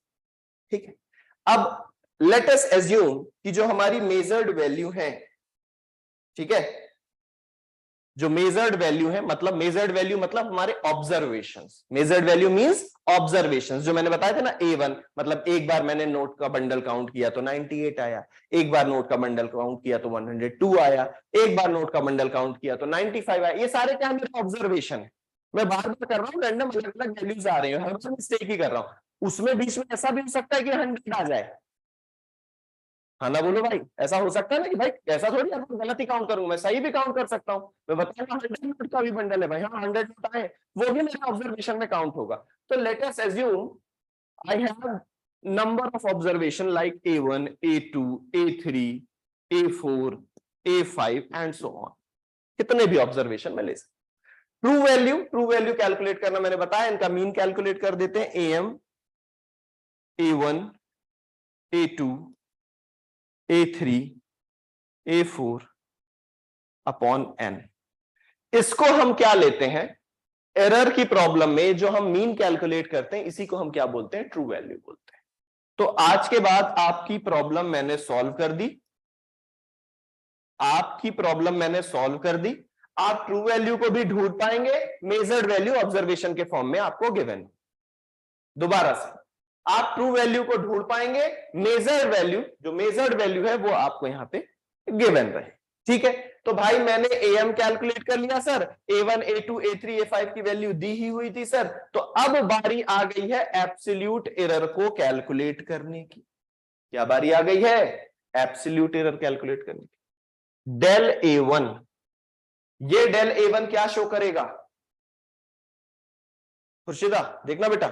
ठीक है, अब लेट अस एज्यूम कि जो हमारी मेजर्ड वैल्यू है, ठीक है, जो मेजर्ड वैल्यू है, मतलब मेजर्ड वैल्यू मतलब हमारे observations, measured value means observations, जो मैंने बताया था ना A1, मतलब एक बार मैंने नोट का बंडल काउंट किया तो 98 आया, एक बार नोट का बंडल काउंट किया तो 102 आया, एक बार नोट का बंडल काउंट किया तो 95 आया। ये सारे क्या मेरे ऑब्जर्वेशन है। मैं बार बार कर रहा हूँ, रैंडम अलग अलग वैल्यूज आ रही है, हर बार मिस्टेक ही कर रहा हूं। उसमें बीच में ऐसा भी हो सकता है कि 100 आ जाए, हाँ ना बोलो भाई, ऐसा हो सकता है ना कि भाई ऐसा थोड़ी यार मैं गलत ही काउंट करूंगा, मैं सही भी काउंट कर सकता हूँ। मैं बताऊंगा 100 नोट का भी बंडल है भाई, हाँ 100 नोट आए, वो भी मेरे ऑब्जर्वेशन में काउंट होगा। तो let us assume I have number of observation like A1, A2, A3, A4, A5 and so on, कितने भी ऑब्जर्वेशन में ले सकता। ट्रू वैल्यू कैलकुलेट करना मैंने बताया, इनका मीन कैलकुलेट कर देते हैं। AM, A1, A2, A3, A4 upon n। इसको हम क्या लेते हैं, एरर की प्रॉब्लम में जो हम मीन कैलकुलेट करते हैं इसी को हम क्या बोलते हैं, ट्रू वैल्यू बोलते हैं। तो आज के बाद आपकी प्रॉब्लम मैंने सॉल्व कर दी, आपकी प्रॉब्लम मैंने सॉल्व कर दी। आप ट्रू वैल्यू को भी ढूंढ पाएंगे, मेजर्ड वैल्यू ऑब्जर्वेशन के फॉर्म में आपको गिवन। दोबारा से आप ट्रू वैल्यू को ढूंढ पाएंगे, मेजर्ड वैल्यू, जो मेजर्ड वैल्यू है वो आपको यहां पे गिवन रहे। ठीक है, तो भाई मैंने AM कैलकुलेट कर लिया sir, A1, A2, A3, A5 की वैल्यू दी ही हुई थी सर। तो अब बारी आ गई है एब्सोल्यूट एरर को कैलकुलेट करने की। क्या बारी आ गई है, एब्सोल्यूट एरर कैलकुलेट करने की। डेल A1, ये डेल A1 क्या शो करेगा, खुर्शीदा देखना बेटा,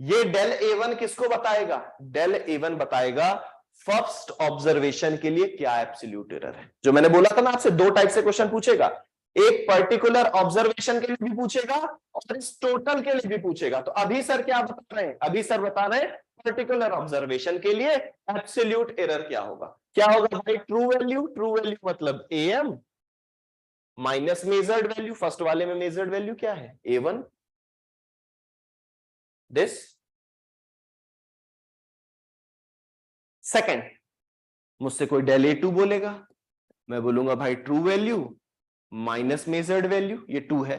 ये डेल A1 किसको बताएगा, डेल A1 बताएगा फर्स्ट ऑब्जर्वेशन के लिए क्या एब्सोल्यूट एरर है। जो मैंने बोला था ना आपसे, दो टाइप से क्वेश्चन पूछेगा, एक पर्टिकुलर ऑब्जर्वेशन के लिए भी पूछेगा और इस टोटल के लिए भी पूछेगा। तो अभी सर क्या बता रहे हैं, अभी सर बता रहे हैं पर्टिकुलर ऑब्जर्वेशन के लिए एब्सोल्यूट एरर क्या होगा। क्या होगा भाई, ट्रू वैल्यू मतलब AM minus measured value, first वाले में मेजर्ड वैल्यू क्या है A1, दिस सेकंड, मुझसे कोई डेल A2 बोलेगा, मैं बोलूंगा भाई true value minus measured value, ये 2 है।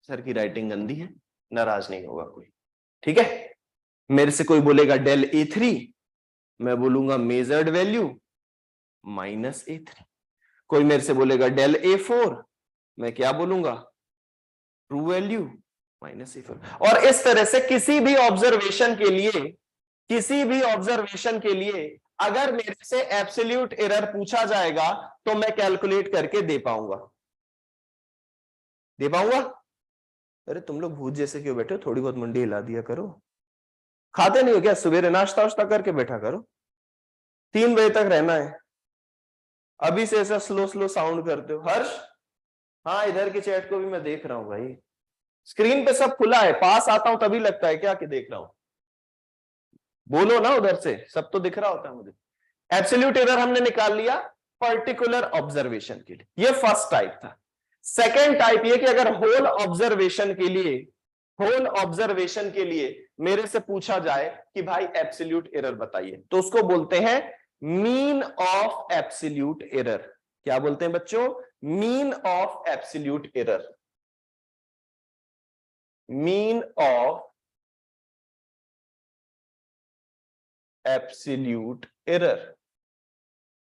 सर की राइटिंग गंदी है, नाराज नहीं होगा कोई, ठीक है। मेरे से कोई बोलेगा डेल A3, मैं बोलूंगा मेजर्ड वैल्यू माइनस A3। कोई मेरे से बोलेगा डेल A4, मैं क्या बोलूंगा, ट्रू वैल्यू माइनस A4। और इस तरह से किसी भी ऑब्जर्वेशन के लिए अगर मेरे से एब्सोल्यूट एरर पूछा जाएगा तो मैं कैलकुलेट करके दे पाऊंगा। अरे तुम लोग भूत जैसे क्यों बैठे हो, थोड़ी बहुत मुंडी हिला दिया करो। खाते नहीं हो क्या, सवेरे नाश्ता वाश्ता करके बैठा करो, 3 बजे तक रहना है। अभी से ऐसा स्लो स्लो साउंड करते हो। हर्ष, हाँ इधर की चैट को भी मैं देख रहा हूं भाई, स्क्रीन पे सब खुला है, पास आता हूं तभी लगता है क्या कि देख रहा हूं। बोलो ना उधर से, सब तो दिख रहा होता है मुझे। एब्सोल्यूट एरर हमने निकाल लिया पर्टिकुलर ऑब्जर्वेशन के लिए, ये फर्स्ट टाइप था। सेकेंड टाइप ये कि अगर होल ऑब्जर्वेशन के लिए मेरे से पूछा जाए कि भाई एब्सोल्यूट एरर बताइए, तो उसको बोलते हैं मीन ऑफ एब्सोल्यूट एरर। क्या बोलते हैं बच्चों, mean of absolute error. Mean of absolute error.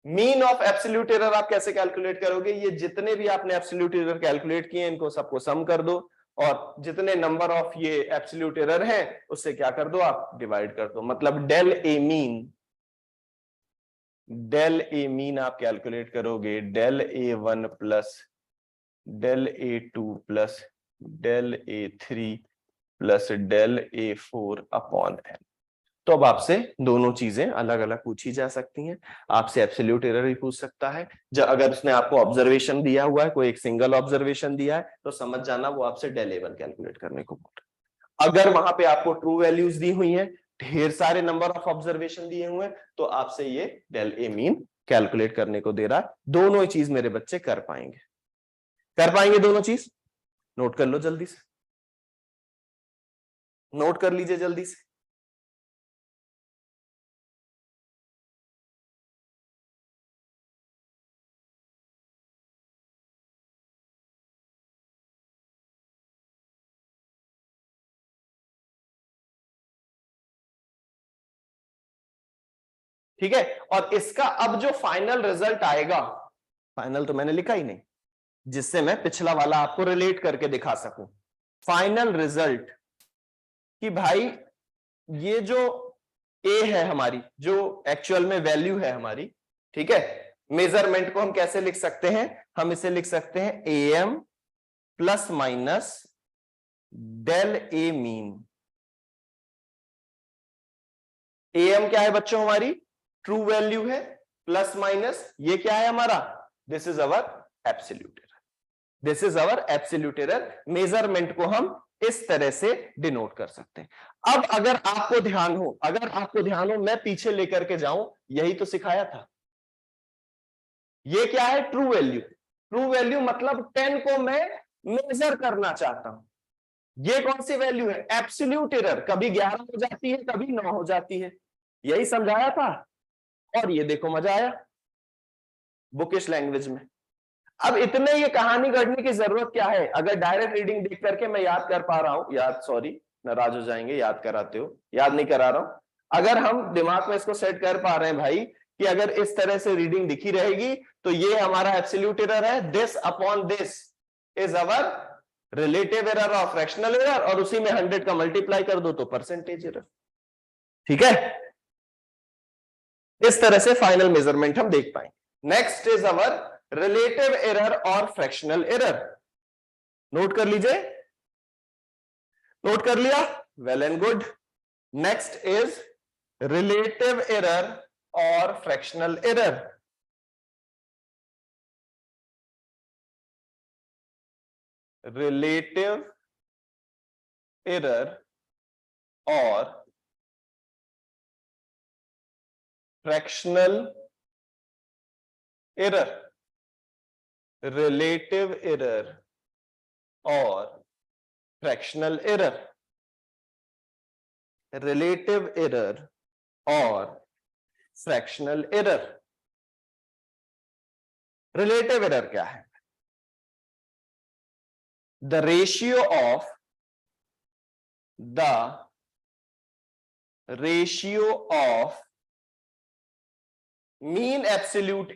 Mean of absolute error आप कैसे कैलकुलेट करोगे, ये जितने भी आपने एब्सोल्यूट एरर कैलकुलेट किए इनको सबको सम कर दो, और जितने नंबर ऑफ ये एब्सोल्यूट एरर है उससे क्या कर दो, आप डिवाइड कर दो। मतलब डेल ए मीन आप कैलकुलेट करोगे del A1 plus del A2 plus del A3 plus del A4 upon n। तो अब आपसे दोनों चीजें अलग अलग पूछी जा सकती हैं। आपसे एब्सोल्यूट एरर भी पूछ सकता है, जब अगर उसने आपको ऑब्जर्वेशन दिया हुआ है, कोई एक सिंगल ऑब्जर्वेशन दिया है, तो समझ जाना वो आपसे डेल A1 कैलकुलेट करने को बोल रहा है। अगर वहां पे आपको ट्रू वैल्यूज दी हुई हैं, ढेर सारे नंबर ऑफ ऑब्जर्वेशन दिए हुए हैं, तो आपसे ये डेल ए मीन कैलकुलेट करने को दे रहा है। दोनों ही चीज मेरे बच्चे कर पाएंगे दोनों चीज। नोट कर लो जल्दी से, नोट कर लीजिए जल्दी से। ठीक है, और इसका अब जो फाइनल रिजल्ट आएगा, फाइनल तो मैंने लिखा ही नहीं, जिससे मैं पिछला वाला आपको रिलेट करके दिखा सकूं। फाइनल रिजल्ट कि भाई ये जो ए है हमारी, जो एक्चुअल में वैल्यू है हमारी, ठीक है। मेजरमेंट को हम कैसे लिख सकते हैं, हम इसे लिख सकते हैं AM plus minus del A mean. AM क्या है बच्चों, हमारी ट्रू वैल्यू है, प्लस माइनस ये क्या है हमारा, this is our absolute error, this is our absolute error. Measurement को हम इस तरह से डिनोट कर सकते हैं। अब अगर आपको ध्यान हो, मैं पीछे लेकर के जाऊं, यही तो सिखाया था। ये क्या है, ट्रू वैल्यू। ट्रू वैल्यू मतलब 10 को मैं मेजर करना चाहता हूं। ये कौन सी वैल्यू है, एब्सोल्यूट एरर। कभी 11 हो जाती है, कभी 9 हो जाती है, यही समझाया था। और ये देखो मजा आया बुकिश लैंग्वेज में। अब इतने ये कहानी गढ़ने की जरूरत क्या है, अगर डायरेक्ट रीडिंग देख करके मैं याद कर पा रहा हूं, सॉरी नाराज हो जाएंगे, याद कराते हो, याद नहीं करा रहा हूं। अगर हम दिमाग में इसको सेट कर पा रहे हैं भाई कि अगर इस तरह से रीडिंग दिखी रहेगी तो ये हमारा एब्सोल्यूट एरर है, this upon this is our relative error और फ्रैक्शनल एरर, और उसी में 100 का मल्टीप्लाई कर दो तो परसेंटेज एरर, ठीक है। इस तरह से फाइनल मेजरमेंट हम देख पाएंगे। Next is our relative error और फ्रैक्शनल एरर। नोट कर लीजिए, नोट कर लिया, well and good. Next is relative error और फ्रैक्शनल एरर। रिलेटिव एरर और फ्रैक्शनल एरर, रिलेटिव एरर और फ्रैक्शनल एरर, रिलेटिव एरर और फ्रैक्शनल एरर। रिलेटिव एरर क्या है, the ratio of mean absolute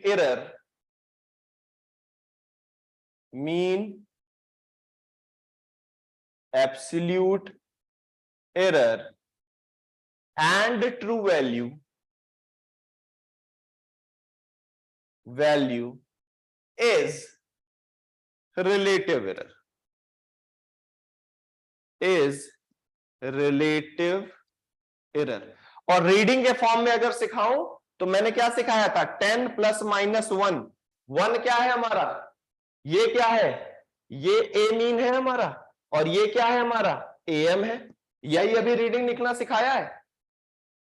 error and true value is relative error, और reading के form में अगर सिखाऊं तो मैंने क्या सिखाया था, 10 प्लस माइनस 1, 1 क्या है हमारा, ये क्या है, ये ए मीन है हमारा, और ये क्या है हमारा, AM है। यही अभी रीडिंग लिखना सिखाया है,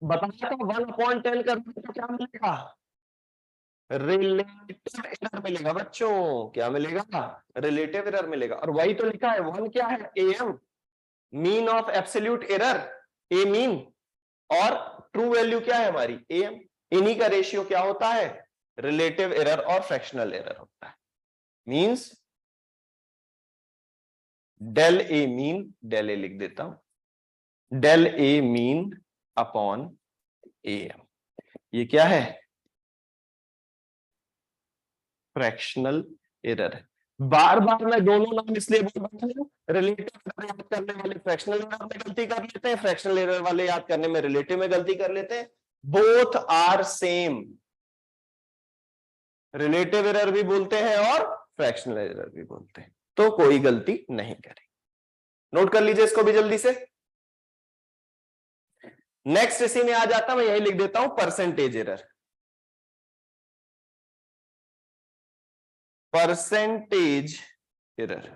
बताया था 1/10 करने तो क्या मिलेगा, रिलेटिव एरर मिलेगा बच्चों, क्या मिलेगा, रिलेटिव एरर मिलेगा। और वही तो लिखा है, 1 क्या है, AM mean of absolute error, A mean, और ट्रू वैल्यू क्या है हमारी, AM। इन्हीं का रेशियो क्या होता है, रिलेटिव एरर और फ्रैक्शनल एरर होता है। Means del A mean, del A लिख देता हूं, del A mean upon AM, ये क्या है, फ्रैक्शनल एरर है। बार बार मैं दोनों नाम इसलिए बोल रहा हूं, रिलेटिव एरर याद करने वाले फ्रैक्शनल एरर में गलती कर लेते हैं, फ्रैक्शनल एरर वाले याद करने में रिलेटिव में गलती कर लेते हैं। Both are same, relative error भी बोलते हैं और फ्रैक्शनल एरर भी बोलते हैं, तो कोई गलती नहीं करें। नोट कर लीजिए इसको भी जल्दी से। नेक्स्ट इसी में आ जाता, मैं यही लिख देता हूं, percentage error. Percentage error,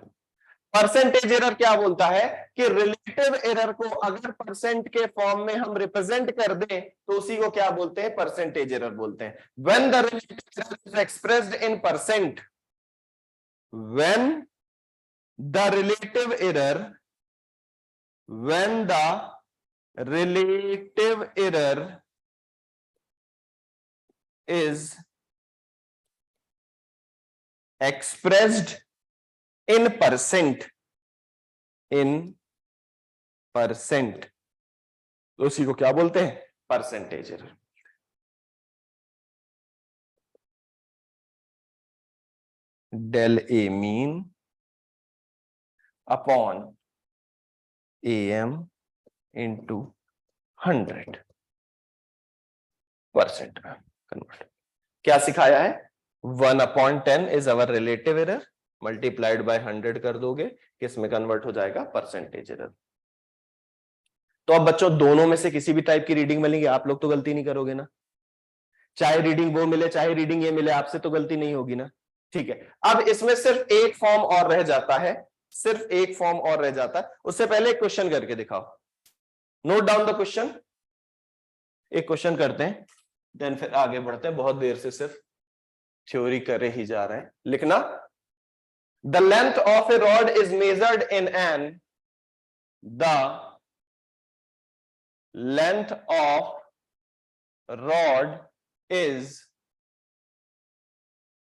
percentage error क्या बोलता है कि रिलेटिव एरर को अगर परसेंट के फॉर्म में हम रिप्रेजेंट कर दें तो उसी को क्या बोलते हैं, परसेंटेज एरर बोलते हैं। When the relative error is expressed in percent, when the relative error, when the relative error is expressed in percent, तो उसी को क्या बोलते हैं, percentage error. Del A mean upon AM into 100, percent में convert. क्या सिखाया है? 1/10 is our relative error, multiplied by 100 कर दोगे, किस में कन्वर्ट हो जाएगा? Percentage error. तो अब बच्चों दोनों में से किसी भी टाइप की रीडिंग मिलेगी, आप लोग तो गलती नहीं करोगे ना, चाहे रीडिंग वो मिले चाहे रीडिंग ये मिले, आपसे तो गलती नहीं होगी ना। ठीक है, अब इसमें सिर्फ एक फॉर्म और रह जाता है, सिर्फ एक फॉर्म और रह जाता है। उससे पहले एक क्वेश्चन करके दिखाओ, नोट डाउन द क्वेश्चन। एक क्वेश्चन करते हैं, देन फिर आगे बढ़ते हैं, बहुत देर से सिर्फ थ्योरी करे ही जा रहे हैं। लिखना, the length of A rod is measured in an, the length of rod is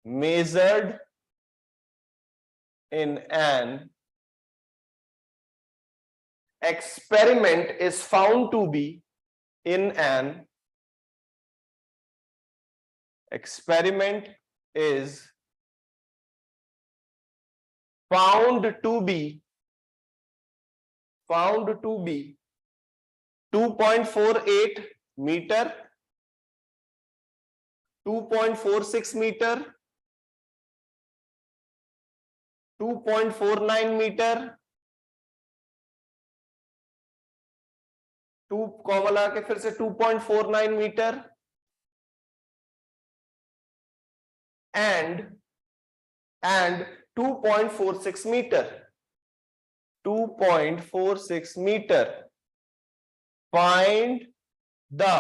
measured in an experiment is found to be in an experiment is found to be 2.48 meter, 2.46 meter, 2.49 meter, 2 comma लगा के फिर से 2.49 metre and 2.46 meter, 2.46 meter. Find the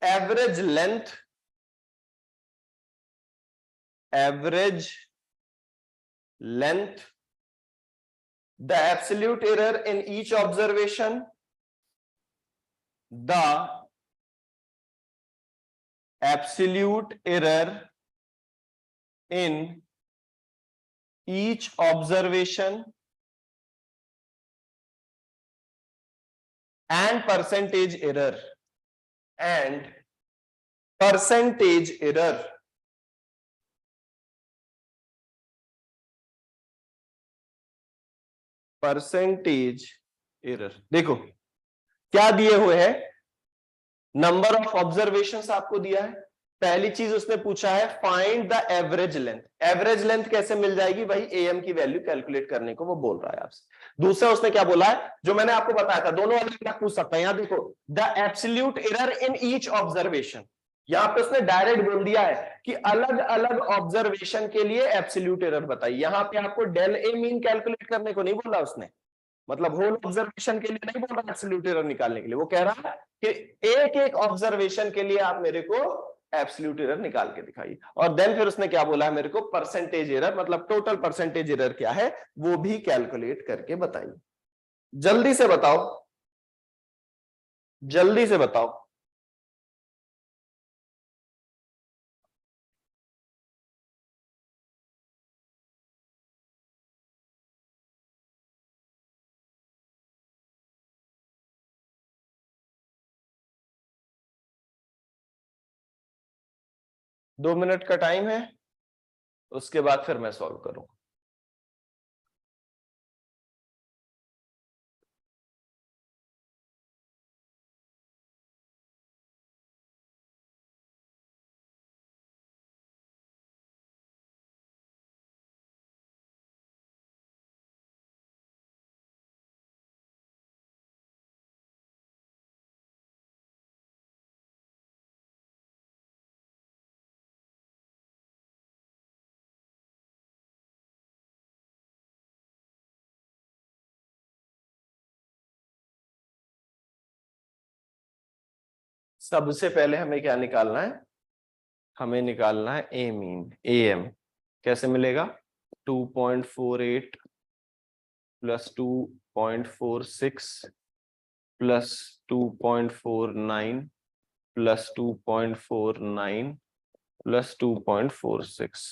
average length the absolute error in each observation, the absolute error in each observation, and percentage error percentage error. देखो क्या दिए हुए हैं, number of observations आपको दिया है। पहली चीज उसने पूछा है find the average length. Average length कैसे मिल जाएगी? भाई एएम की वैल्यू कैलकुलेट करने को वो बोल रहा है आपसे। दूसरा उसने क्या बोला है, जो मैंने आपको बताया था, दोनों अलग अलग पूछ सकता है। यहां देखो, the absolute error in each observation, यहां पे उसने डायरेक्ट बोल दिया है कि अलग अलग ऑब्जर्वेशन के लिए एब्सोल्यूट एरर बताइए। यहां पे आपको डेल ए मीन कैलकुलेट करने को नहीं बोला उसने, मतलब होल ऑब्जर्वेशन के लिए नहीं बोल रहा एब्सोल्यूट एरर निकालने के लिए। वो कह रहा है कि एक एक ऑब्जर्वेशन के लिए आप मेरे को एब्सोल्यूट एरर निकाल के दिखाइए। और देन फिर उसने क्या बोला है मेरे को, परसेंटेज एरर, मतलब टोटल परसेंटेज एरर क्या है वो भी कैलकुलेट करके बताइए। जल्दी से बताओ, जल्दी से बताओ। दो मिनट का टाइम है, उसके बाद फिर मैं सॉल्व करूंगा। सबसे पहले हमें क्या निकालना है, हमें निकालना है ए मीन, एएम। कैसे मिलेगा? 2.48 plus 2.46 plus 2.49 plus 2.49 plus 2.46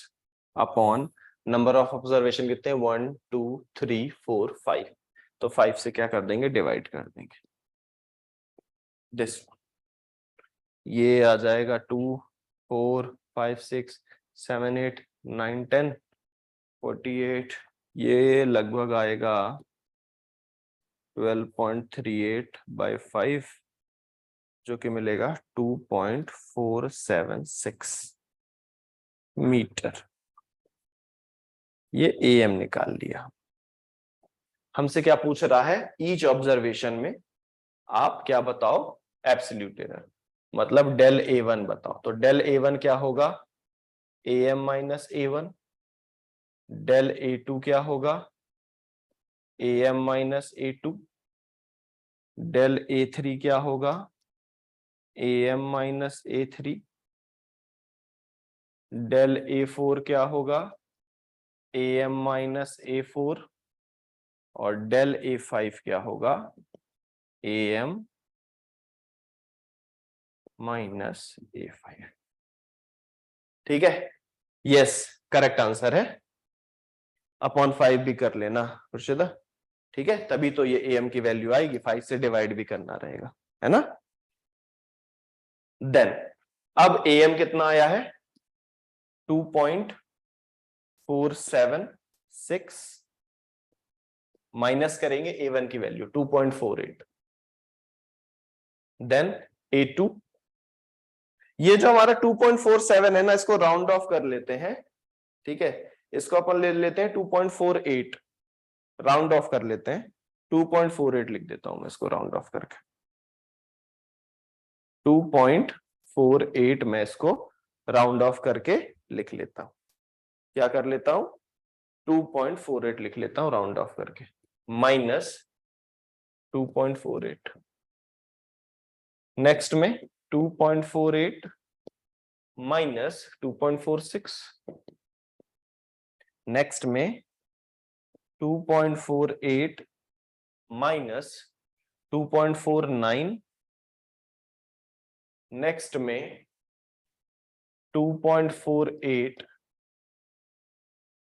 upon number of observation कितने, 1 2 3 4 5। तो 5 से क्या कर देंगे, डिवाइड कर देंगे। दिस ये आ जाएगा 2 4 5 6 7 8 9 10 48, ये लगभग आएगा 12.38 by 5, जो कि मिलेगा 2.476 मीटर। ये AM निकाल लिया। हमसे क्या पूछ रहा है, ईच ऑब्जर्वेशन में आप क्या बताओ, एब्सोल्यूट एरर, मतलब डेल A1 बताओ। तो डेल A1 क्या होगा, AM minus A1। Del A2 क्या होगा, AM minus A2। Del A3 क्या होगा, AM minus A3। Del A4 क्या होगा, AM माइनस A4। और डेल A5 क्या होगा, AM माइनस A5। ठीक है, यस करेक्ट आंसर है। अपॉन 5 भी कर लेना खुर्शीदा, ठीक है, तभी तो ये AM की वैल्यू आएगी, 5 से डिवाइड भी करना रहेगा, है ना। देन अब AM कितना आया है, 2.476, माइनस करेंगे A1 की वैल्यू 2.48। देन A2, ये जो हमारा 2.47 है ना, इसको राउंड ऑफ कर लेते हैं, ठीक है, इसको अपन ले लेते हैं 2.48, राउंड ऑफ कर लेते हैं, 2.48 लिख देता हूं मैं इसको राउंड ऑफ करके। 2.48 मैं इसको राउंड ऑफ करके लिख लेता हूं। क्या कर लेता हूं, 2.48 लिख लेता हूं राउंड ऑफ करके, माइनस 2.48। नेक्स्ट में 2.48 माइनस 2.46। नेक्स्ट में 2.48 माइनस 2.49। नेक्स्ट में 2.48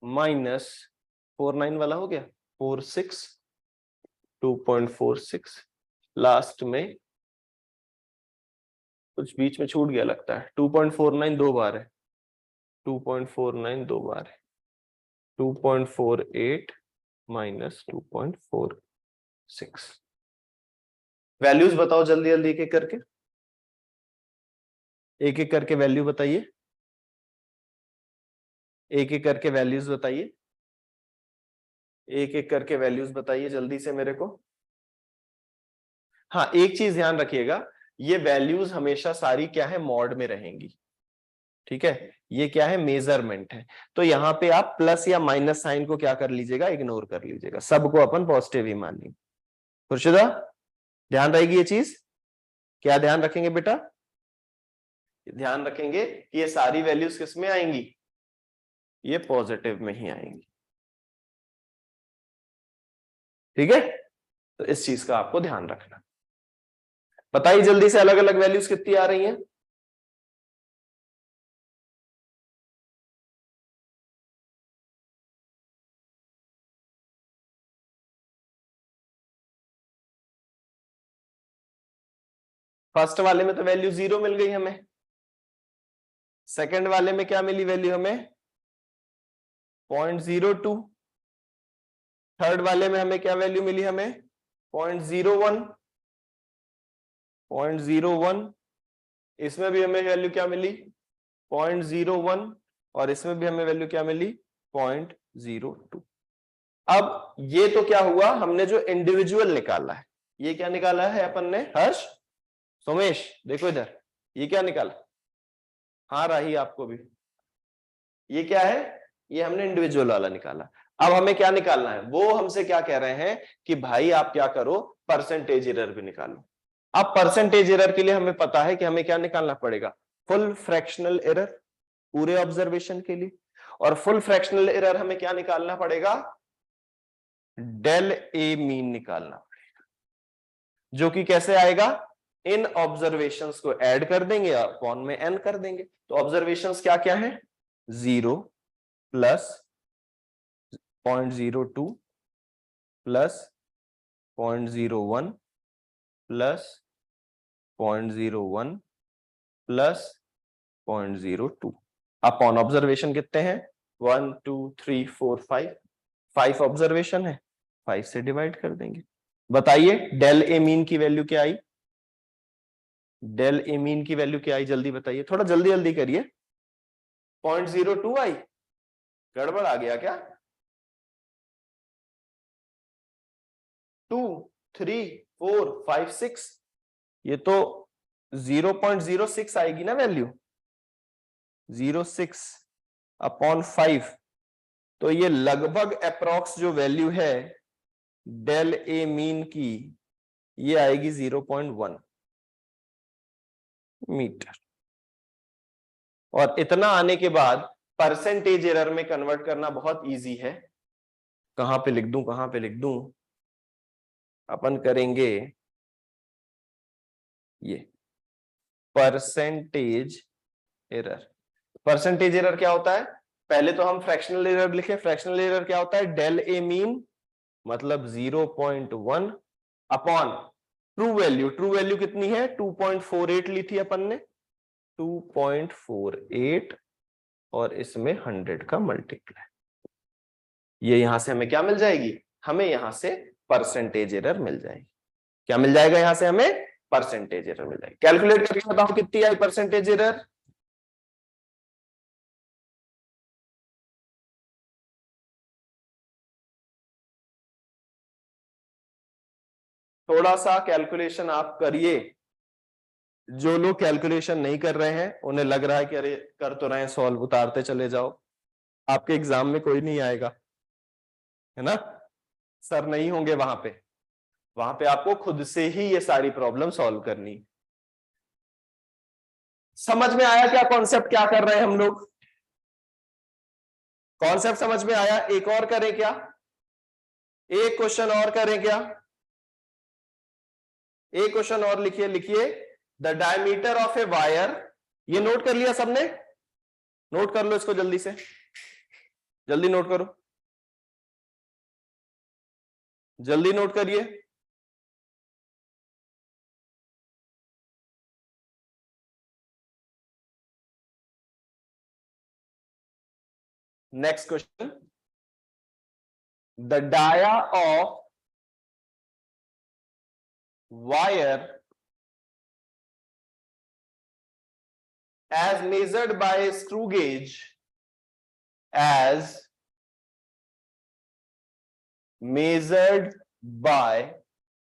माइनस 49 वाला हो गया 46, 2.46। लास्ट में कुछ बीच में छूट गया लगता है, 2.49 दो बार है, 2.49 दो बार है, 2.48 माइनस 2.46। वैल्यूज बताओ जल्दी जल्दी, एक एक करके, एक एक करके वैल्यू बताइए, एक एक करके वैल्यूज बताइए, एक एक करके वैल्यूज बताइए जल्दी से मेरे को। हाँ, एक चीज ध्यान रखिएगा, ये वैल्यूज हमेशा सारी क्या है, मॉड में रहेंगी, ठीक है, ये क्या है, मेजरमेंट है। तो यहां पे आप प्लस या माइनस साइन को क्या कर लीजिएगा, इग्नोर कर लीजिएगा, सबको अपन पॉजिटिव ही मानिए। खुर्शीदा ध्यान रहेगी ये चीज, क्या ध्यान रखेंगे बेटा, ध्यान रखेंगे कि ये सारी वैल्यूज किस में आएंगी, ये पॉजिटिव में ही आएंगी, ठीक है। तो इस चीज का आपको ध्यान रखना। बताइए जल्दी से अलग अलग वैल्यूज कितनी आ रही हैं। फर्स्ट वाले में तो वैल्यू 0 मिल गई हमें, सेकंड वाले में क्या मिली वैल्यू हमें, 0.02। थर्ड वाले में हमें क्या वैल्यू मिली, हमें 0.01, 0.01। इसमें भी हमें वैल्यू क्या मिली, 0.01। और इसमें भी हमें वैल्यू क्या मिली, 0.02। अब ये तो क्या हुआ, हमने जो इंडिविजुअल निकाला है, ये क्या निकाला है अपन ने, हर्ष सोमेश देखो इधर, ये क्या निकाला, हाँ राही आपको भी, ये क्या है, ये हमने इंडिविजुअल वाला निकाला। अब हमें क्या निकालना है, वो हमसे क्या कह रहे हैं कि भाई आप क्या करो, परसेंटेज एरर भी निकालो। अब परसेंटेज एरर के लिए हमें पता है कि हमें क्या निकालना पड़ेगा, फुल फ्रैक्शनल एरर पूरे ऑब्जर्वेशन के लिए। और फुल फ्रैक्शनल एरर हमें क्या निकालना पड़ेगा, डेल ए मीन निकालना पड़ेगा, जो कि कैसे आएगा, इन ऑब्जर्वेशंस को ऐड कर देंगे, अपॉन में एन कर देंगे। तो ऑब्जर्वेशंस क्या क्या है, 0 plus 0.02 plus 0.01 plus 0.01 plus 0.02 upon observation कितने हैं, 1 2 3 4 5 ऑब्जर्वेशन है, 5 से डिवाइड कर देंगे। बताइए डेल ए मीन की वैल्यू क्या आई, डेल ए मीन की वैल्यू क्या आई जल्दी बताइए, थोड़ा जल्दी जल्दी करिए। 0.02 आई, गड़बड़ आ गया क्या? 2, 3, 4, 5, 6, ये तो 0.06 आएगी ना वैल्यू, 06 अपॉन 5, तो ये लगभग अप्रॉक्स जो वैल्यू है डेल ए मीन की, ये आएगी 0.1 मीटर। और इतना आने के बाद परसेंटेज एरर में कन्वर्ट करना बहुत इजी है। कहां पे लिख दूं, कहां पे लिख दूं? अपन करेंगे ये परसेंटेज एरर। परसेंटेज एरर क्या होता है? पहले तो हम फ्रैक्शनल एरर लिखे। फ्रैक्शनल एरर क्या होता है? डेल ए मीन मतलब 0.1 upon true value. True value कितनी है? 2.48 ली थी अपन ने, 2.48 और इसमें 100 का मल्टीप्लाई। ये यहां से हमें क्या मिल जाएगी? हमें यहां से परसेंटेज एरर मिल जाएगी। क्या मिल जाएगा यहां से? हमें परसेंटेज एरर मिल जाएगी। कैलकुलेट करके बताओ कितनी आई परसेंटेज एरर? थोड़ा सा कैलकुलेशन आप करिए। जो लोग कैलकुलेशन नहीं कर रहे हैं उन्हें लग रहा है कि अरे कर तो रहे हैं, सॉल्व उतारते चले जाओ, आपके एग्जाम में कोई नहीं आएगा, है ना? सर नहीं होंगे वहां पे। वहां पे आपको खुद से ही ये सारी प्रॉब्लम सॉल्व करनी। समझ में आया क्या कॉन्सेप्ट क्या कर रहे हैं हम लोग? कॉन्सेप्ट समझ में आया? एक और करें क्या? एक क्वेश्चन और करें क्या? एक क्वेश्चन और लिखिए, लिखिए the diameter of a wire. ये नोट कर लिया सबने? नोट कर लो इसको जल्दी से, जल्दी नोट करो, जल्दी नोट करिए। Next question, the dia of wire as measured by a screw gauge, as measured by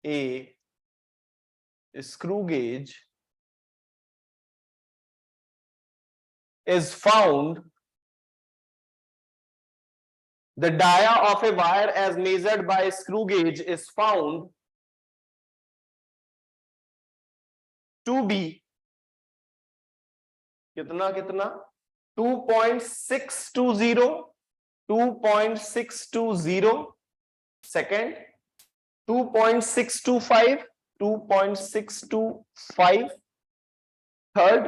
a screw gauge is found, the dia of a wire as measured by a screw gauge is found to be कितना कितना? 2.620, 2.620 second, 2.625, 2.625 third,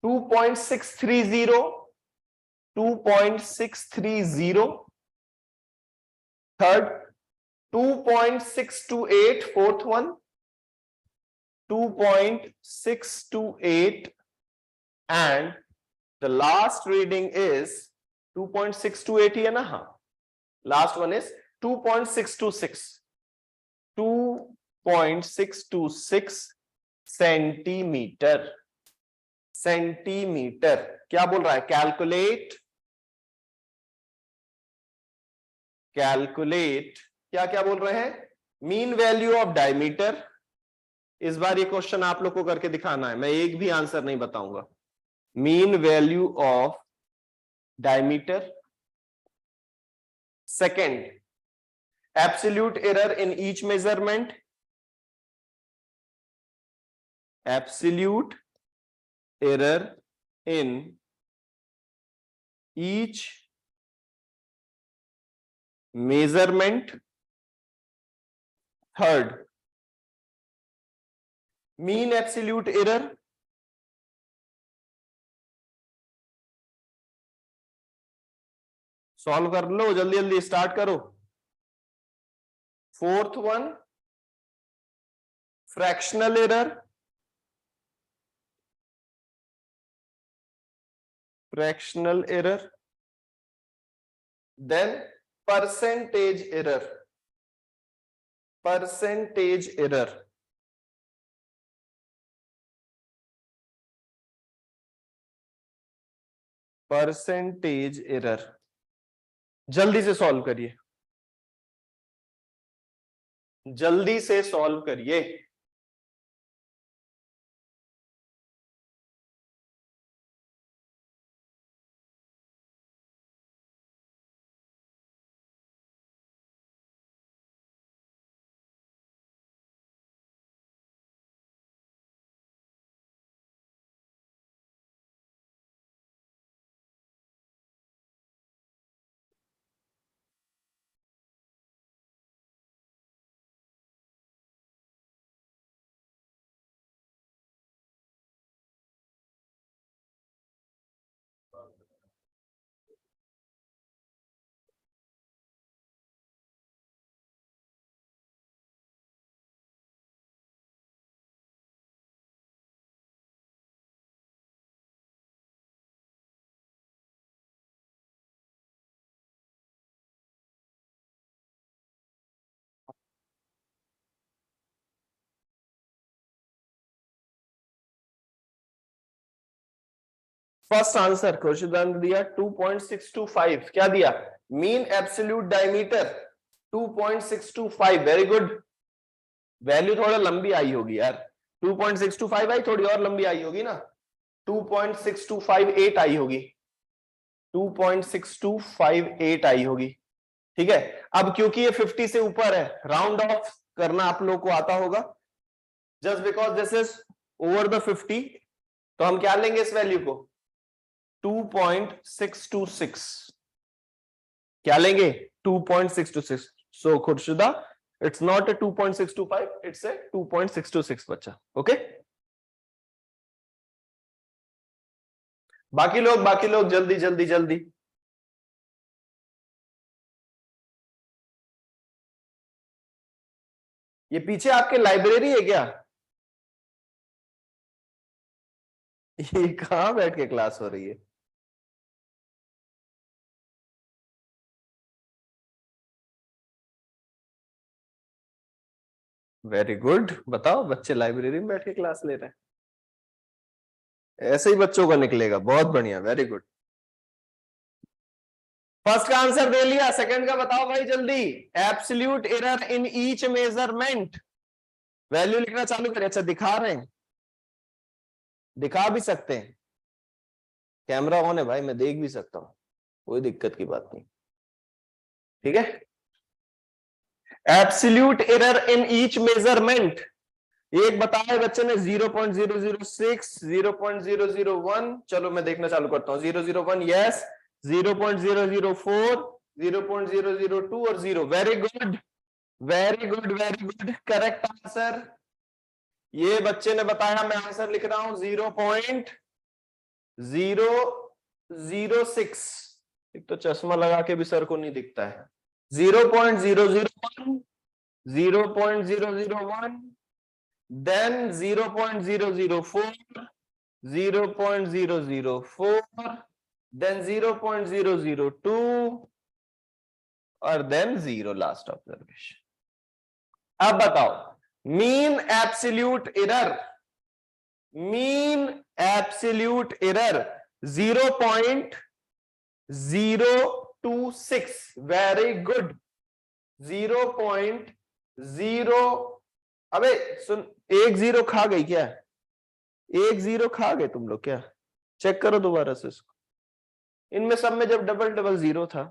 2.630, 2.630 third, 2.628 fourth one, 2.628 and the last reading is 2.628 ही है ना? हाँ, last one is 2.626, 2.626 centimetre. Centimetre क्या बोल रहा है? Calculate, calculate क्या क्या बोल रहे हैं? Mean value of diameter. इस बार ये क्वेश्चन आप लोग को करके दिखाना है, मैं एक भी आंसर नहीं बताऊंगा। Mean value of diameter. Second, absolute error in each measurement, absolute error in each measurement. Third, mean absolute error. Solve कर लो, जल्दी जल्दी स्टार्ट करो। Fourth one, fractional error. Fractional error, then percentage error. Percentage error. Percentage error. जल्दी से solve करिए, जल्दी से सॉल्व करिए। फर्स्ट आंसर खुर्शीदान ने दिया 2.625। क्या दिया? Mean absolute diameter 2.625। Very good. Value थोड़ा लंबी आई होगी यार, 2.625 आई, थोड़ी और लंबी आई होगी ना, 2.6258 आई होगी, 2.6258 आई होगी। ठीक है, अब क्योंकि ये 50 से ऊपर है, राउंड ऑफ करना आप लोग को आता होगा। Just because this is over the 50, तो हम क्या लेंगे इस वैल्यू को? 2.626। क्या लेंगे? 2.626। So Khurshida, it's not a 2.625, it's a 2.626 बच्चा। ओके, बाकी लोग जल्दी जल्दी जल्दी। ये पीछे आपके लाइब्रेरी है क्या? ये कहां बैठ के क्लास हो रही है? Very good. बताओ, बच्चे लाइब्रेरी में बैठ के क्लास ले रहे हैं? ऐसे ही बच्चों का निकलेगा। बहुत बढ़िया, वेरी गुड। फर्स्ट का आंसर दे लिया, सेकंड का बताओ भाई जल्दी। Absolute error in each measurement. Value लिखना चालू करें। अच्छा, दिखा रहे हैं, दिखा भी सकते हैं, कैमरा ऑन है भाई, मैं देख भी सकता हूं, कोई दिक्कत की बात नहीं। ठीक है, absolute error in each measurement. एक बताया बच्चे ने 0.006, 0.001। चलो मैं देखना चालू करता हूं। 001 यस, 0.004, 0.002 और 0। Very good, very good, very good, correct answer. ये बच्चे ने बताया, मैं आंसर लिख रहा हूं 0.006। एक तो चश्मा लगा के भी सर को नहीं दिखता है। 0.001, 0.001, then 0.004, 0.004, then 0.002 और देन 0 लास्ट ऑब्जर्वेशन। अब बताओ, mean absolute error, mean absolute error 0.026। Very good, 0.0। अबे सुन, एक 0 खा गई क्या? एक 0 खा गए तुम लोग क्या? चेक करो दोबारा से इसको। इनमें सब में जब डबल डबल 0 था,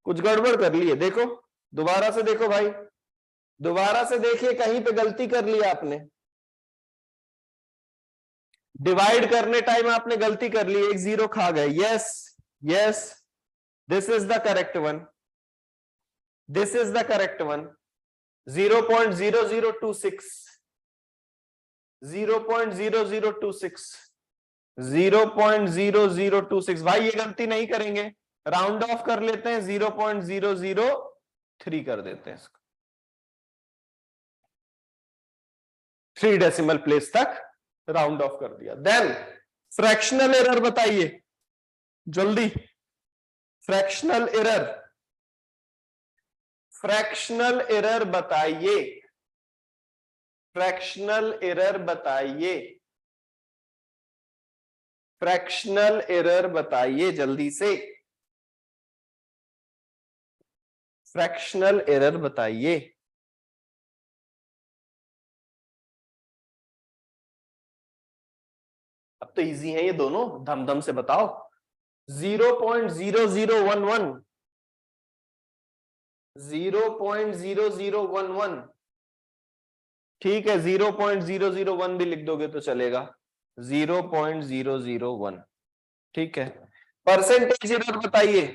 कुछ गड़बड़ कर ली है। देखो, दोबारा से देखो भाई, दोबारा से देखिए, कहीं पे गलती कर ली आपने। डिवाइड करने टाइम आपने गलती कर ली, एक 0 खा गए। Yes yes, this is the correct one, this is the correct one. 0.0026, 0.0026, 0.0026। भाई ये गलती नहीं करेंगे, राउंड ऑफ कर लेते हैं, 0.003 कर देते हैं इसको, 3 डेसिमल प्लेस तक राउंड ऑफ कर दिया। देन फ्रैक्शनल एरर बताइए जल्दी। फ्रैक्शनल एरर, फ्रैक्शनल एरर बताइए, फ्रैक्शनल एरर बताइए। फ्रैक्शनल एरर बताइए जल्दी से, फ्रैक्शनल एरर बताइए। अब तो इजी है ये दोनों, धम से बताओ। 0.0011, 0.0011, ठीक है 0.001 भी लिख दोगे तो चलेगा, 0.001, ठीक है। परसेंटेज एरर बताइए,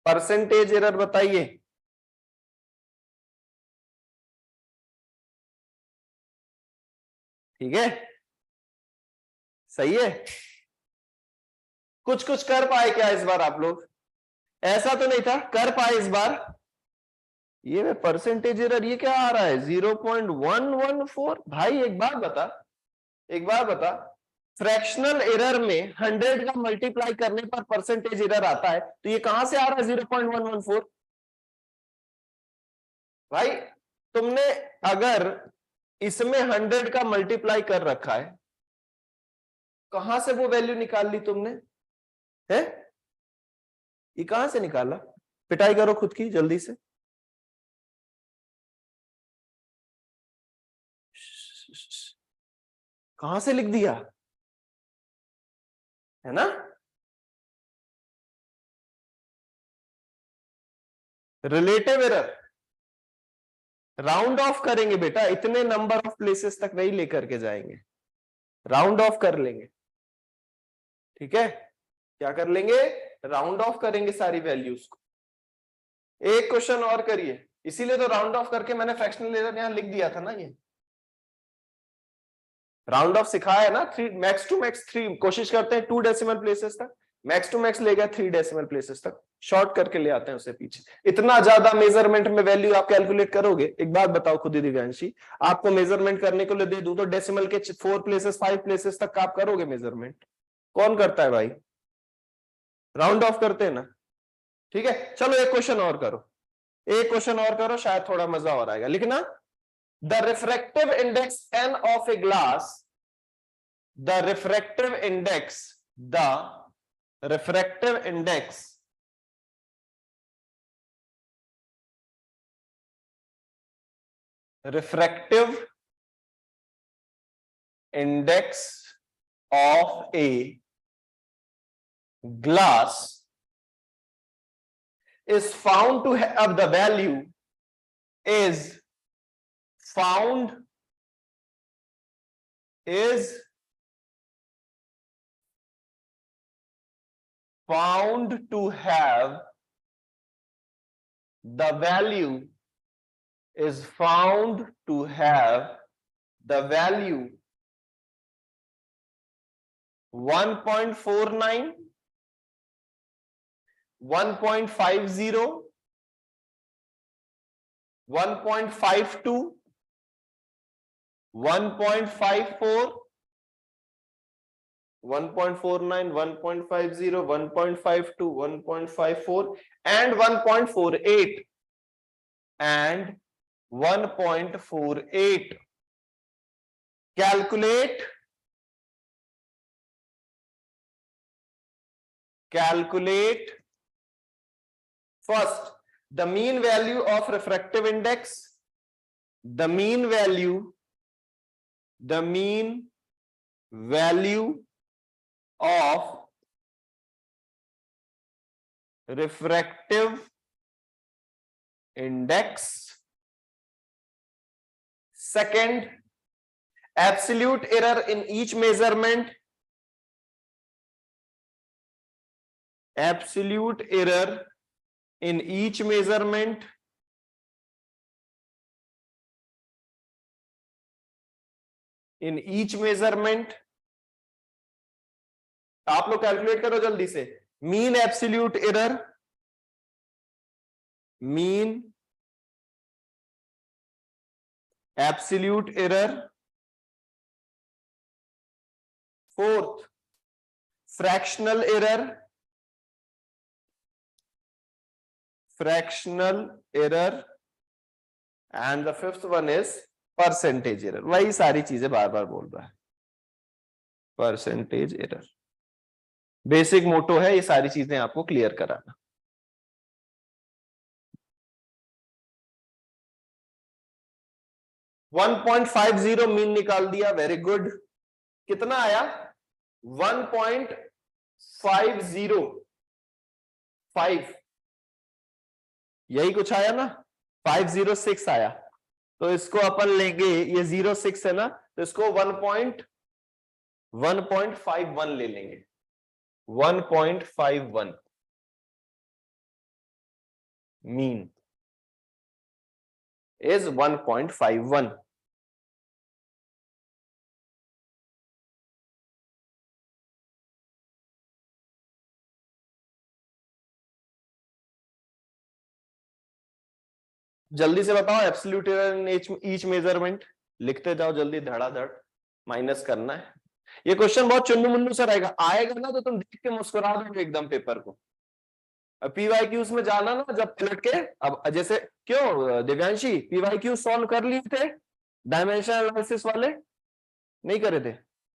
परसेंटेज एरर बताइए। ठीक है, सही है। कुछ कुछ कर पाए क्या इस बार आप लोग? ऐसा तो नहीं था, कर पाए इस बार? ये परसेंटेज एरर ये क्या आ रहा है 0.114? भाई एक बात बता, एक बार बता, फ्रैक्शनल एरर में 100 का मल्टीप्लाई करने पर परसेंटेज एरर आता है, तो ये कहां से आ रहा है 0.114? भाई तुमने अगर इसमें 100 का मल्टीप्लाई कर रखा है, कहां से वो वैल्यू निकाल ली तुमने? है ये कहां से निकाला? पिटाई करो खुद की जल्दी से। कहां से लिख दिया, है ना? रिलेटिव एरर राउंड ऑफ करेंगे बेटा, इतने नंबर ऑफ प्लेसेस तक नहीं लेकर के जाएंगे, राउंड ऑफ कर लेंगे। ठीक है, क्या कर लेंगे? राउंड ऑफ करेंगे सारी वैल्यूज को। एक क्वेश्चन और करिए, इसीलिए तो राउंड ऑफ करके मैंने फ्रैक्शनल एरर यहां लिख दिया था ना। ये राउंड ऑफ सिखाया है ना, 3 मैक्स टू मैक्स 3, कोशिश करते हैं 2 डेसिमल प्लेसेस तक, मैक्स टू मैक्स ले गया 3 डेसिमल प्लेसेस तक, शॉर्ट करके ले आते हैं उसे पीछे। इतना ज्यादा मेजरमेंट में वैल्यू आप कैलकुलेट करोगे? एक बात बताओ खुद ही दिव्यांशी, आपको मेजरमेंट करने को ले दे दूं तो डेसिमल के 4 प्लेसेस 5 प्लेसेस तक आप करोगे मेजरमेंट? कौन करता है भाई? राउंड ऑफ करते हैं ना। ठीक है, चलो एक क्वेश्चन और करो, एक क्वेश्चन और करो, शायद थोड़ा मजा और आएगा। लिखना, the refractive index n of a glass, the refractive index, the refractive index refractive index of a glass is found to have the value is found to have the value is found to have the value 1.49, 1.50, 1.52, 1.54, 1.49, 1.50, 1.52, 1.54 and 1.48 and 1.48. Calculate first the mean value of refractive index, the mean value of refractive index. Second, absolute error in each measurement, absolute error in each measurement, in each measurement. आप लोग calculate करो जल्दी से, mean absolute error, mean absolute error. Fourth, fractional error, fractional error and the fifth one is percentage error. वही सारी चीजें बार बार बोल रहा है। Percentage error. बेसिक मोटो है ये सारी चीजें आपको क्लियर कराना। वन 1.50 मीन निकाल दिया, वेरी गुड। कितना आया? 1.505, यही कुछ आया ना, 506 आया। तो इसको अपन लेंगे, ये 06 है ना, तो इसको 1.51 ले लेंगे। 1.51 मीन इज 1.51। जल्दी से बताओ absolute error in each measurement. लिखते जाओ जल्दी, धड़ाधड़ माइनस करना है। ये क्वेश्चन बहुत चुन्नू मुन्नू सा रहेगा, आएगा ना तो तुम देख के मुस्कुरा दोगे एकदम पेपर को। पीवाईक्यूज में जाना ना जब पलट के, अब जैसे क्यों दिव्यांशी पीवाईक्यू सॉल्व कर लिए थे डायमेंशनल एनालिसिस वाले? नहीं करे थे?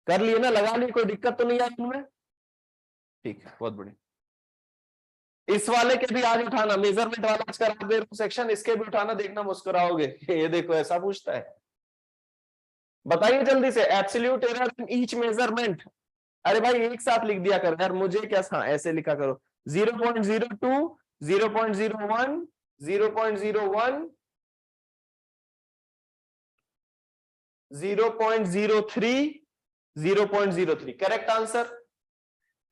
कर लिए ना, लगा लिए, कोई दिक्कत तो नहीं आई उनमें? ठीक है, बहुत बढ़िया। इस वाले के भी आज उठाना, मेजरमेंट वाला आज करा दे रहा हूं सेक्शन, इसके भी उठाना, देखना मुस्कुराओगे। ये देखो ऐसा पूछता है। बताइए जल्दी से, absolute error in each measurement. अरे भाई एक साथ लिख दिया कर यार, मुझे क्या, हाँ ऐसे लिखा करो। 0.02, 0.01, 0.01, 0.03, 0.03। Correct answer,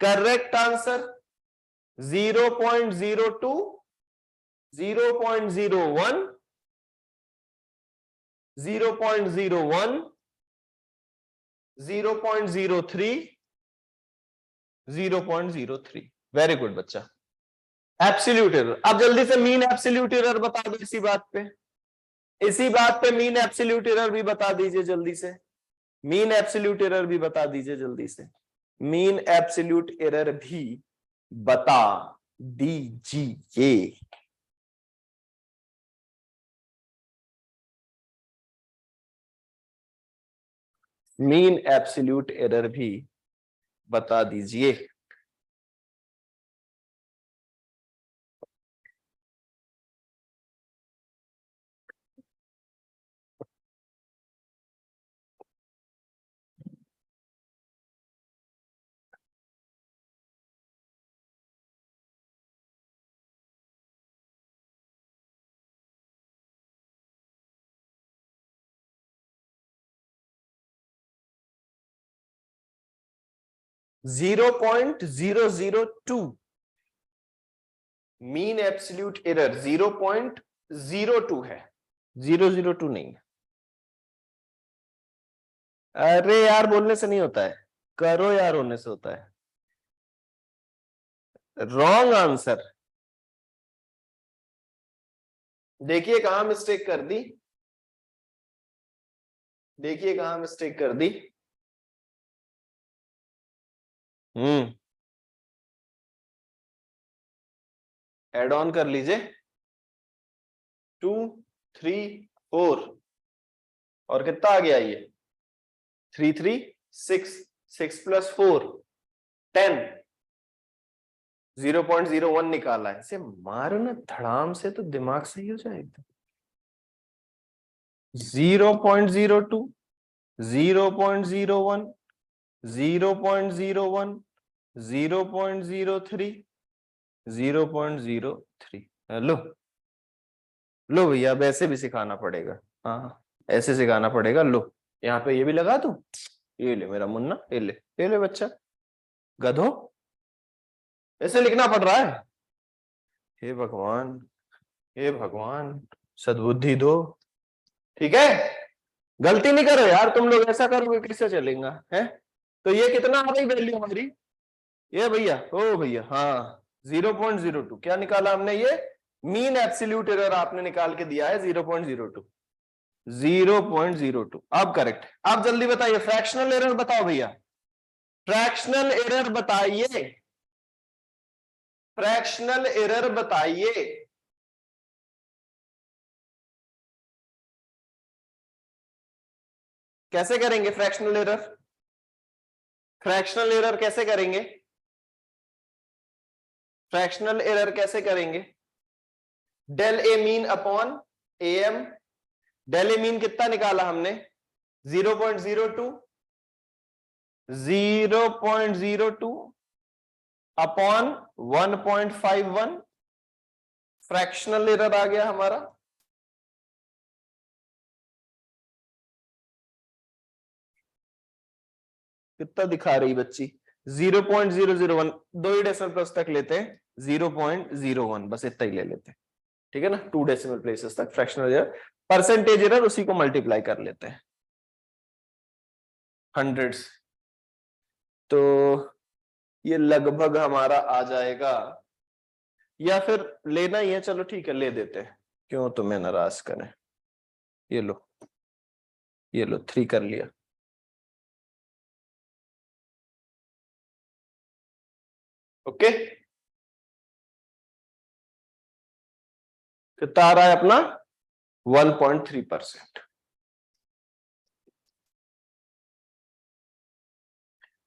correct answer. 0.02, 0.01, 0.01, 0.03, 0.03। Very good बच्चा। Absolute error. अब जल्दी से मीन एब्सोल्यूट एरर बता दो इसी बात पे, इसी बात पे मीन एब्सोल्यूट एरर भी बता दीजिए जल्दी से। मीन एब्सोल्यूट एरर भी बता दीजिए जल्दी से। मीन एब्सोल्यूट एरर भी बता दीजिए। मीन एब्सोल्यूट एरर भी बता दीजिए। 0.002 मीन एब्सोल्यूट एरर 0.02 है, 002 नहीं है। अरे यार बोलने से नहीं होता है, करो यार होने से होता है। Wrong answer. देखिए कहां मिस्टेक कर दी, देखिए कहां मिस्टेक कर दी। एड ऑन कर लीजिए। 2, 3, 4 और कितना आ गया ये? 3, 3, 6, 6 + 4 10, 0.01 निकाला है। इसे मारो ना धड़ाम से तो दिमाग सही हो जाएगा। 0.02, 0.01, 0.01, 0.03, 0.03। लो लो भैया, अब ऐसे भी सिखाना पड़ेगा। हाँ ऐसे सिखाना पड़ेगा। लो यहाँ पे ये भी लगा दूं, ये ले मेरा मुन्ना, ये ले बच्चा, गधो, ऐसे लिखना पड़ रहा है। हे भगवान, हे भगवान, सद्बुद्धि दो। ठीक है, गलती नहीं करो यार तुम लोग, ऐसा करोगे कैसे चलेगा है? तो ये कितना आ रही वैल्यू हमारी? ये भैया, ओ भैया, हाँ 0.02। क्या निकाला हमने? ये मीन एब्सोल्यूट एरर आपने निकाल के दिया है 0.02। 0.02 अब करेक्ट। अब जल्दी बताइए फ्रैक्शनल एरर बताओ भैया, फ्रैक्शनल एरर बताइए, फ्रैक्शनल एरर बताइए। कैसे करेंगे फ्रैक्शनल एरर? फ्रैक्शनल एरर कैसे करेंगे? फ्रैक्शनल एरर कैसे करेंगे? Del A mean upon A M. Del A mean कितना निकाला हमने? 0.02, 0.02 अपॉन 1.51। फ्रैक्शनल एरर आ गया हमारा। कितना दिखा रही बच्ची? 0.001। दो ही डेसिमल प्लेस तक लेते हैं, 0.01 बस इतना ही ले लेते हैं, ठीक है ना। 2 डेसिमल प्लेसेस तक फ्रैक्शनल एरर। परसेंटेज एरर उसी को मल्टीप्लाई कर लेते हैं हंड्रेड्स, तो ये लगभग हमारा आ जाएगा, या फिर लेना ही है, चलो ठीक है ले देते हैं, क्यों तुम्हें नाराज करें। ये लो, ये लो 3 कर लिया। ओके, कितना आ रहा है अपना? 1.3%।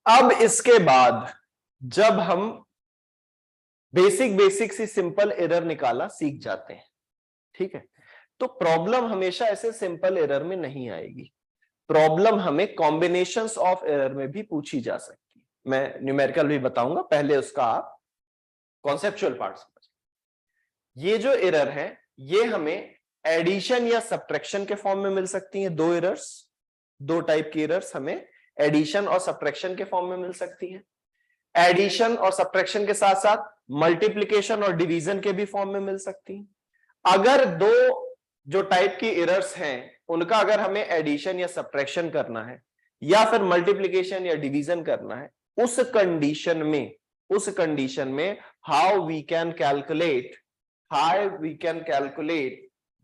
अब इसके बाद जब हम बेसिक सी सिंपल एरर निकाला सीख जाते हैं, ठीक है, तो प्रॉब्लम हमेशा ऐसे सिंपल एरर में नहीं आएगी। प्रॉब्लम हमें कॉम्बिनेशंस ऑफ एरर में भी पूछी जा सकती है। मैं न्यूमेरिकल भी बताऊंगा, पहले उसका आप कॉन्सेप्चुअल पार्ट समझ। ये जो एरर है ये हमें एडिशन या सब्ट्रैक्शन के फॉर्म में मिल सकती है। दो एरर्स, दो टाइप की एरर्स हमें एडिशन और सब्ट्रैक्शन के फॉर्म में मिल सकती है। एडिशन और सब्ट्रैक्शन के साथ साथ मल्टीप्लिकेशन और डिवीजन के भी फॉर्म में मिल सकती है। अगर दो जो टाइप की एरर्स हैं उनका अगर हमें एडिशन या सब्ट्रैक्शन करना है या फिर मल्टीप्लिकेशन या डिवीजन करना है, उस कंडीशन में how we can calculate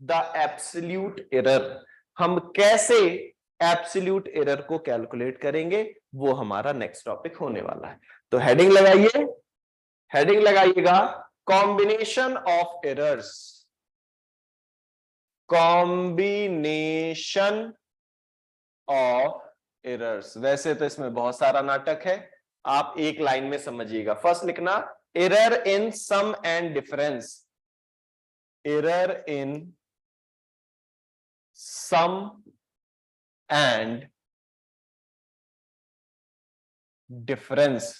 the absolute error, हम कैसे एब्सोल्यूट एरर को कैलकुलेट करेंगे, वो हमारा नेक्स्ट टॉपिक होने वाला है। तो हेडिंग लगाइए, हेडिंग लगाइएगा combination of errors. Combination of errors. वैसे तो इसमें बहुत सारा नाटक है, आप एक लाइन में समझिएगा। फर्स्ट लिखना error in sum and difference, error in sum and difference.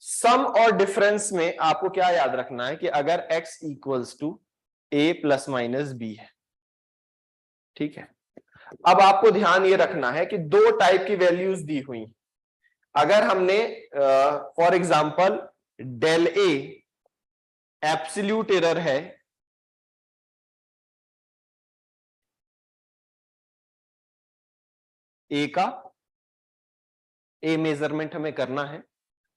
Sum और डिफरेंस में आपको क्या याद रखना है कि अगर x equals to a plus minus B है, ठीक है। अब आपको ध्यान ये रखना है कि दो टाइप की वैल्यूज दी हुई। अगर हमने for example del A absolute error है, ए का ए मेजरमेंट हमें करना है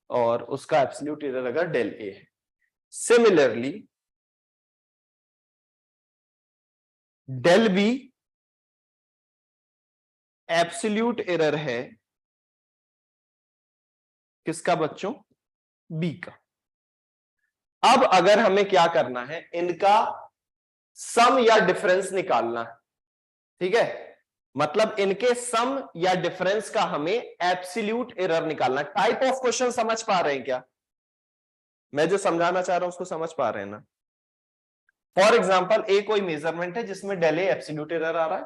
और उसका एब्सोल्यूट एरर अगर डेल ए है। Similarly del B absolute error है किसका बच्चों? बी का। अब अगर हमें क्या करना है, इनका सम या डिफरेंस निकालना है, ठीक है, मतलब इनके सम या डिफरेंस का हमें एब्सोल्यूट एरर निकालना। टाइप ऑफ क्वेश्चन समझ पा रहे हैं क्या? मैं जो समझाना चाह रहा हूं उसको समझ पा रहे हैं ना? फॉर एग्जाम्पल ए कोई मेजरमेंट है जिसमें डेल ए एब्सोल्यूट एरर आ रहा है,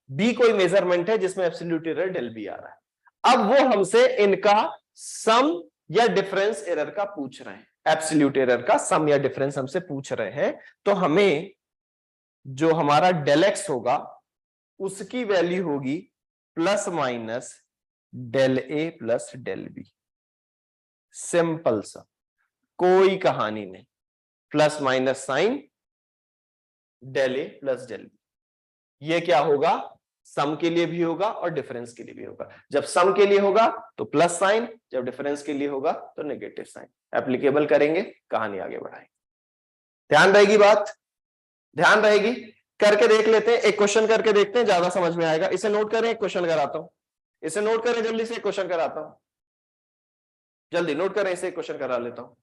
बी कोई मेजरमेंट है जिसमें एब्सोल्यूट एरर डेल बी आ रहा है। अब वो हमसे इनका सम या डिफरेंस एरर का पूछ रहे हैं, एब्सोल्यूट एरर का सम या डिफरेंस हमसे पूछ रहे हैं, तो हमें जो हमारा डेल एक्स होगा उसकी वैल्यू होगी प्लस माइनस डेल ए प्लस डेल बी। सिंपल सा, कोई कहानी नहीं। Plus minus sign del A plus del B, ये क्या होगा? सम के लिए भी होगा और डिफरेंस के लिए भी होगा। जब सम के लिए होगा तो प्लस साइन, जब डिफरेंस के लिए होगा तो नेगेटिव साइन। एप्लीकेबल करेंगे, कहानी आगे बढ़ाएंगे। ध्यान रहेगी बात? ध्यान रहेगी? करके देख लेते हैं, एक क्वेश्चन करके देखते हैं, ज्यादा समझ में आएगा। इसे नोट करें, एक क्वेश्चन कराता हूं। इसे नोट करें, जल्दी से क्वेश्चन कराता हूं। जल्दी नोट करें, इसे क्वेश्चन करा लेता हूं।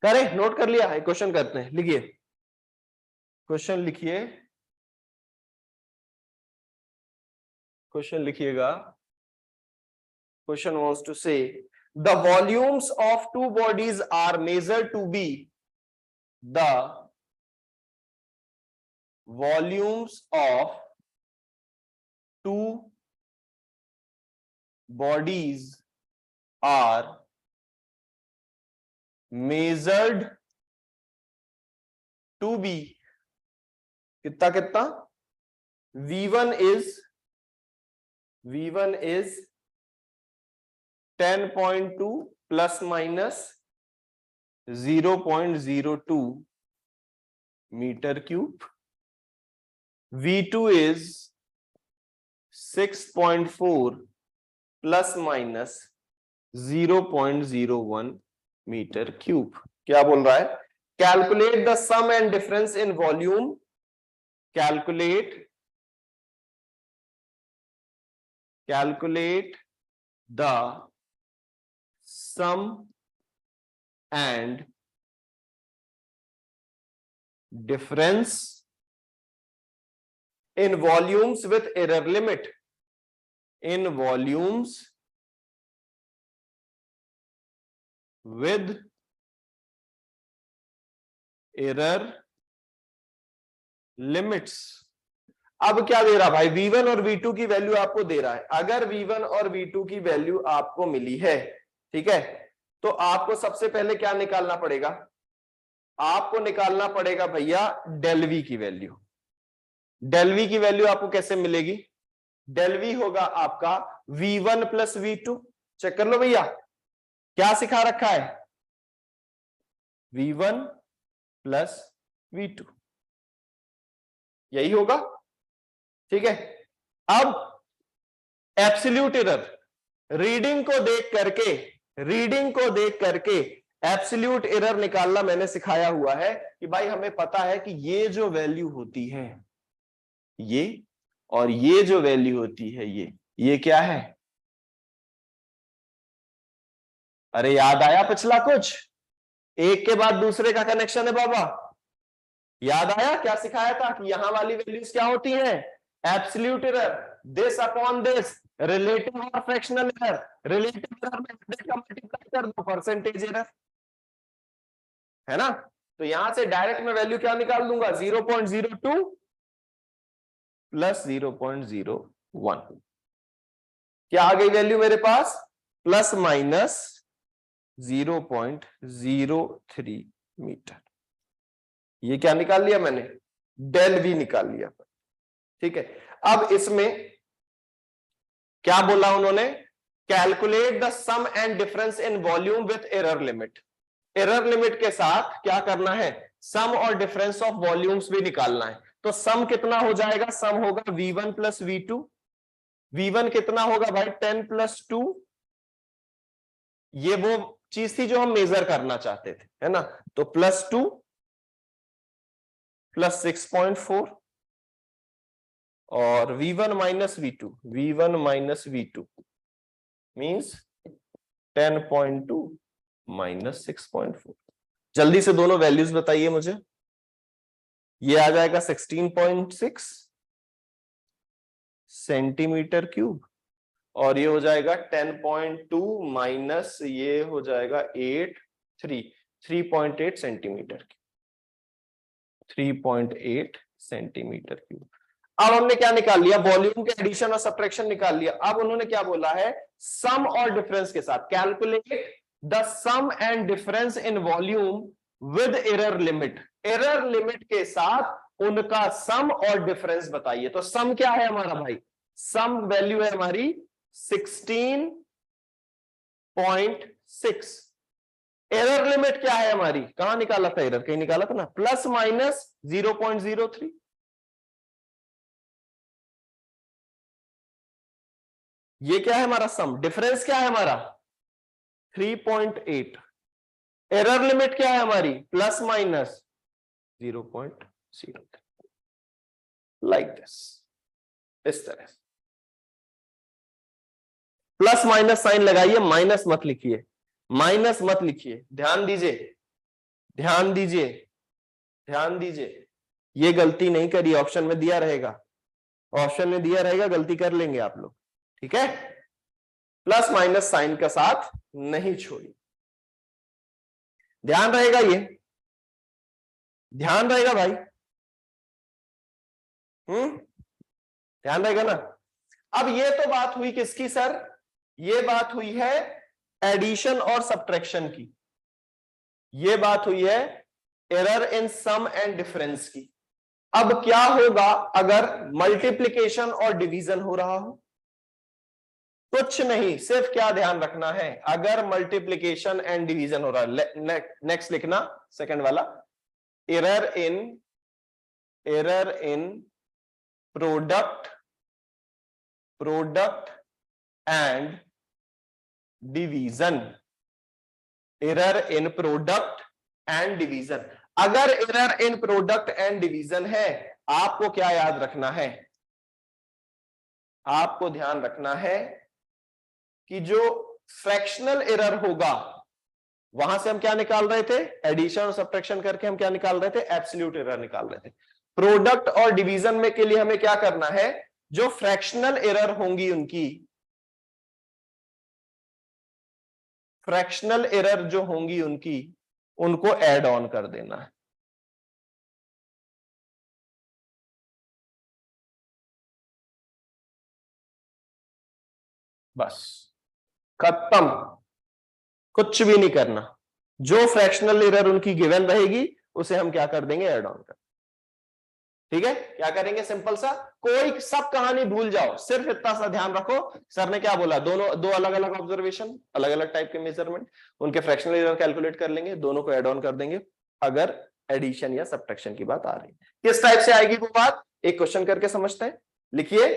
करें, नोट कर लिया? क्वेश्चन करते हैं, लिखिए क्वेश्चन, लिखिए क्वेश्चन, लिखिएगा। Question wants to say the volumes of two bodies are measured to be the volumes of two bodies are measured to be कितना कितना, V1 is 10.2 plus minus 0.02 meter cube, V2 is 6.4 plus minus 0.01 metre cube. क्या बोल रहा है? Calculate the sum and difference in volume, calculate the sum and difference in volumes with error limit, in volumes with error limits। अब क्या दे रहा भाई? V1 और V2 की वैल्यू आपको दे रहा है। अगर V1 और V2 की वैल्यू आपको मिली है, ठीक है, तो आपको सबसे पहले क्या निकालना पड़ेगा? आपको निकालना पड़ेगा भैया डेल V की वैल्यू। डेल V की वैल्यू आपको कैसे मिलेगी? डेल V होगा आपका V1 प्लस V2। चेक कर लो भैया, क्या सिखा रखा है? V1 प्लस V2, यही होगा, ठीक है। अब एब्सोल्यूट एरर, रीडिंग को देख करके एब्सोल्यूट एरर निकालना मैंने सिखाया हुआ है कि भाई हमें पता है कि ये जो वैल्यू होती है ये, और ये जो वैल्यू होती है ये क्या है? अरे याद आया पिछला कुछ? एक के बाद दूसरे का कनेक्शन है बाबा। याद आया क्या सिखाया था कि यहां वाली वैल्यूज क्या होती हैं? Absolute error, this upon this, relative और फ्रैक्शनल एरर। रिलेटिव एरर में 100 का मल्टीप्लाई कर दो, परसेंटेज एरर, है ना? तो यहां से डायरेक्ट मैं वैल्यू क्या निकाल दूंगा? 0.02 प्लस 0.01। क्या आ गई वैल्यू मेरे पास? Plus minus 0.03 metre. ये क्या निकाल लिया मैंने? डेल V निकाल लिया, ठीक है। अब इसमें क्या बोला उन्होंने? Calculate the sum and difference in volume with error limit. Error limit के साथ क्या करना है? सम और डिफरेंस ऑफ वॉल्यूम्स भी निकालना है। तो सम कितना हो जाएगा? सम होगा V1 प्लस V2। V1 कितना होगा भाई? 10 प्लस 2। ये वो चीज थी जो हम मेजर करना चाहते थे, है ना? तो प्लस 2 प्लस 6.4 और V1 minus V2, V1 minus V2 means 10.2 minus 6.4। जल्दी से दोनों वैल्यूज बताइए मुझे। ये आ जाएगा 16.6 सेंटीमीटर क्यूब और ये हो जाएगा 10.2 माइनस ये हो जाएगा 3.8 सेंटीमीटर क्यूब, 3.8 सेंटीमीटर क्यूब। अब हमने क्या निकाल लिया? वॉल्यूम के एडिशन और सब्ट्रैक्शन निकाल लिया। अब उन्होंने क्या बोला है? सम और डिफरेंस के साथ calculate the sum and difference in volume with error limit. Error limit के साथ उनका सम और डिफरेंस बताइए। तो सम क्या है हमारा भाई? सम वैल्यू है हमारी 16.6। एरर लिमिट क्या है हमारी? कहां निकाला था एरर? कहीं निकाला था ना, प्लस माइनस 0.03। ये क्या है हमारा सम? डिफरेंस क्या है हमारा? 3.8। एरर लिमिट क्या है हमारी? Plus minus 0.03। लाइक दिस, इस तरह प्लस माइनस साइन लगाइए, माइनस मत लिखिए, माइनस मत लिखिए, ध्यान दीजिए। ध्यान दीजिए, ध्यान दीजिए, ये गलती नहीं करी, ऑप्शन में दिया रहेगा, ऑप्शन में दिया रहेगा, गलती कर लेंगे आप लोग, ठीक है। प्लस माइनस साइन का साथ नहीं छोड़िए, ध्यान रहेगा, ये ध्यान रहेगा भाई, ध्यान रहेगा ना। अब ये तो बात हुई किसकी सर, ये बात हुई है एडिशन और सब्ट्रैक्शन की, ये बात हुई है error in sum and difference की। अब क्या होगा अगर मल्टीप्लिकेशन और डिवीजन हो रहा हो, कुछ नहीं, सिर्फ क्या ध्यान रखना है, अगर मल्टीप्लिकेशन एंड डिवीजन हो रहा है, नेक्स्ट लिखना सेकंड वाला, error in product and division, error in product and division. अगर error in product and division है, आपको क्या याद रखना है, आपको ध्यान रखना है कि जो फ्रैक्शनल एरर होगा, वहां से हम क्या निकाल रहे थे, एडिशन और सब्ट्रैक्शन करके हम क्या निकाल रहे थे, एब्सोल्यूट एरर निकाल रहे थे। प्रोडक्ट और डिवीजन में के लिए हमें क्या करना है, जो फ्रैक्शनल एरर होंगी उनकी, फ्रैक्शनल एरर जो होंगी उनकी, उनको ऐड ऑन कर देना है। बस खत्म, कुछ भी नहीं करना, जो फ्रैक्शनल एरर उनकी गिवन रहेगी उसे हम क्या कर देंगे, ऐड ऑन कर, ठीक है। क्या करेंगे, सिंपल सा, कोई सब कहानी भूल जाओ, सिर्फ इतना सा ध्यान रखो, सर ने क्या बोला, दोनों दो अलग अलग ऑब्जर्वेशन, अलग अलग टाइप के मेजरमेंट, उनके फ्रैक्शनल एरर कैलकुलेट कर लेंगे, दोनों को ऐड ऑन कर देंगे अगर एडिशन या सब्ट्रैक्शन की बात आ रही है। किस टाइप से आएगी वो बात, एक क्वेश्चन करके समझते हैं, लिखिए,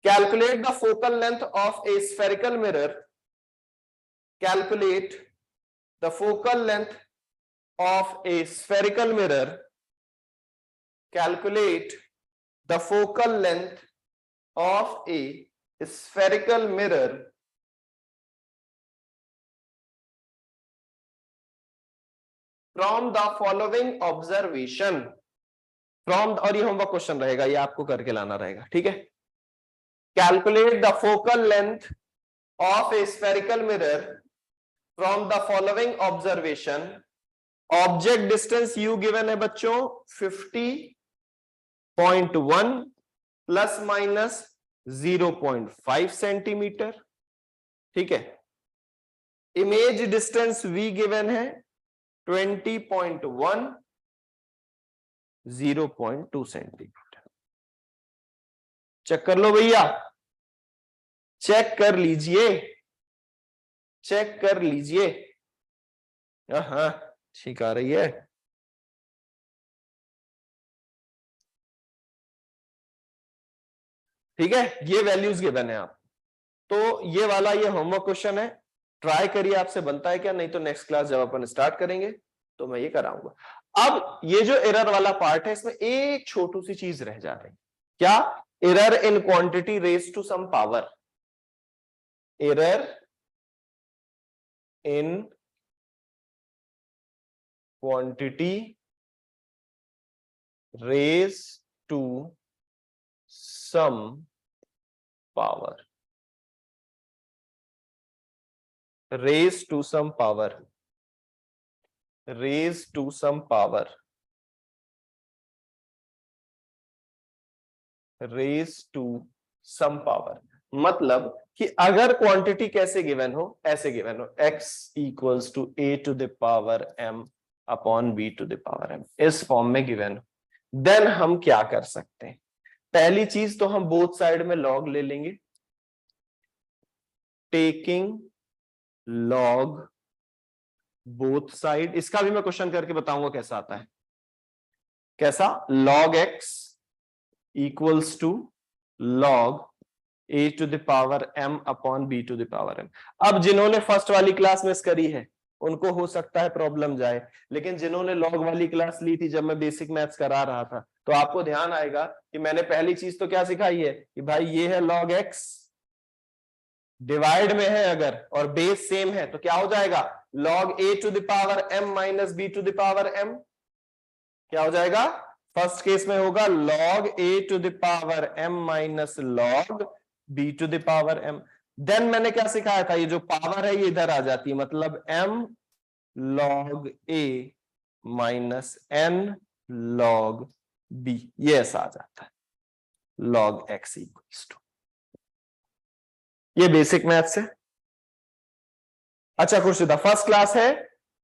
calculate the focal length of A spherical mirror, calculate the focal length of A spherical mirror, calculate the focal length of a spherical mirror from the following observation, from, और ये होमवर्क क्वेश्चन रहेगा, ये आपको करके लाना रहेगा, ठीक है। calculate the focal length of a spherical mirror from the following observation, object distance u given है बच्चों 50.1 प्लस माइनस 0.5 सेंटीमीटर, ठीक है। इमेज डिस्टेंस v गिवन है 20.1, 0.2 सेंटीमीटर। चेक कर लो भैया, चेक कर लीजिए, चेक कर लीजिए, हाँ ठीक आ रही है। ठीक है, ये वैल्यूज गिवन है आप, तो ये वाला ये होमवर्क क्वेश्चन है, ट्राई करिए आपसे बनता है क्या, नहीं तो नेक्स्ट क्लास जब अपन स्टार्ट करेंगे तो मैं ये कराऊंगा। अब ये जो एरर वाला पार्ट है, इसमें एक छोटी सी चीज रह जा रही है, क्या, error in quantity raise to some power, error in quantity raise to some power, raise to some power, raise to some power, raise to some power, मतलब कि अगर क्वांटिटी कैसे गिवन हो, ऐसे गिवन हो, x equals to a to the power m upon b to the power m, इस form में given हो, देन हम क्या कर सकते हैं, पहली चीज तो हम बोथ साइड में लॉग ले लेंगे, टेकिंग लॉग बोथ साइड, इसका भी मैं क्वेश्चन करके बताऊंगा कैसा आता है, कैसा, log x equals to log a to the power m upon b to the power m। अब जिन्होंने फर्स्ट वाली क्लास मिस करी है उनको हो सकता है प्रॉब्लम जाए, लेकिन जिन्होंने लॉग वाली क्लास ली थी जब मैं बेसिक मैथ्स करा रहा था, तो आपको ध्यान आएगा कि मैंने पहली चीज तो क्या सिखाई है कि भाई ये है log x, डिवाइड में है अगर और बेस सेम है तो क्या हो जाएगा, log a to the power m minus b to the power m, क्या हो जाएगा? फर्स्ट केस में होगा log a to the power m minus log b to the power m। Then मैंने क्या सिखाया था, ये जो पावर है ये इधर आ जाती है, मतलब m log a minus n log b, ये ऐसा आ जाता है log x इक्वल्स टू, ये बेसिक मैथ्स है। अच्छा खुर्शीदा, फर्स्ट क्लास है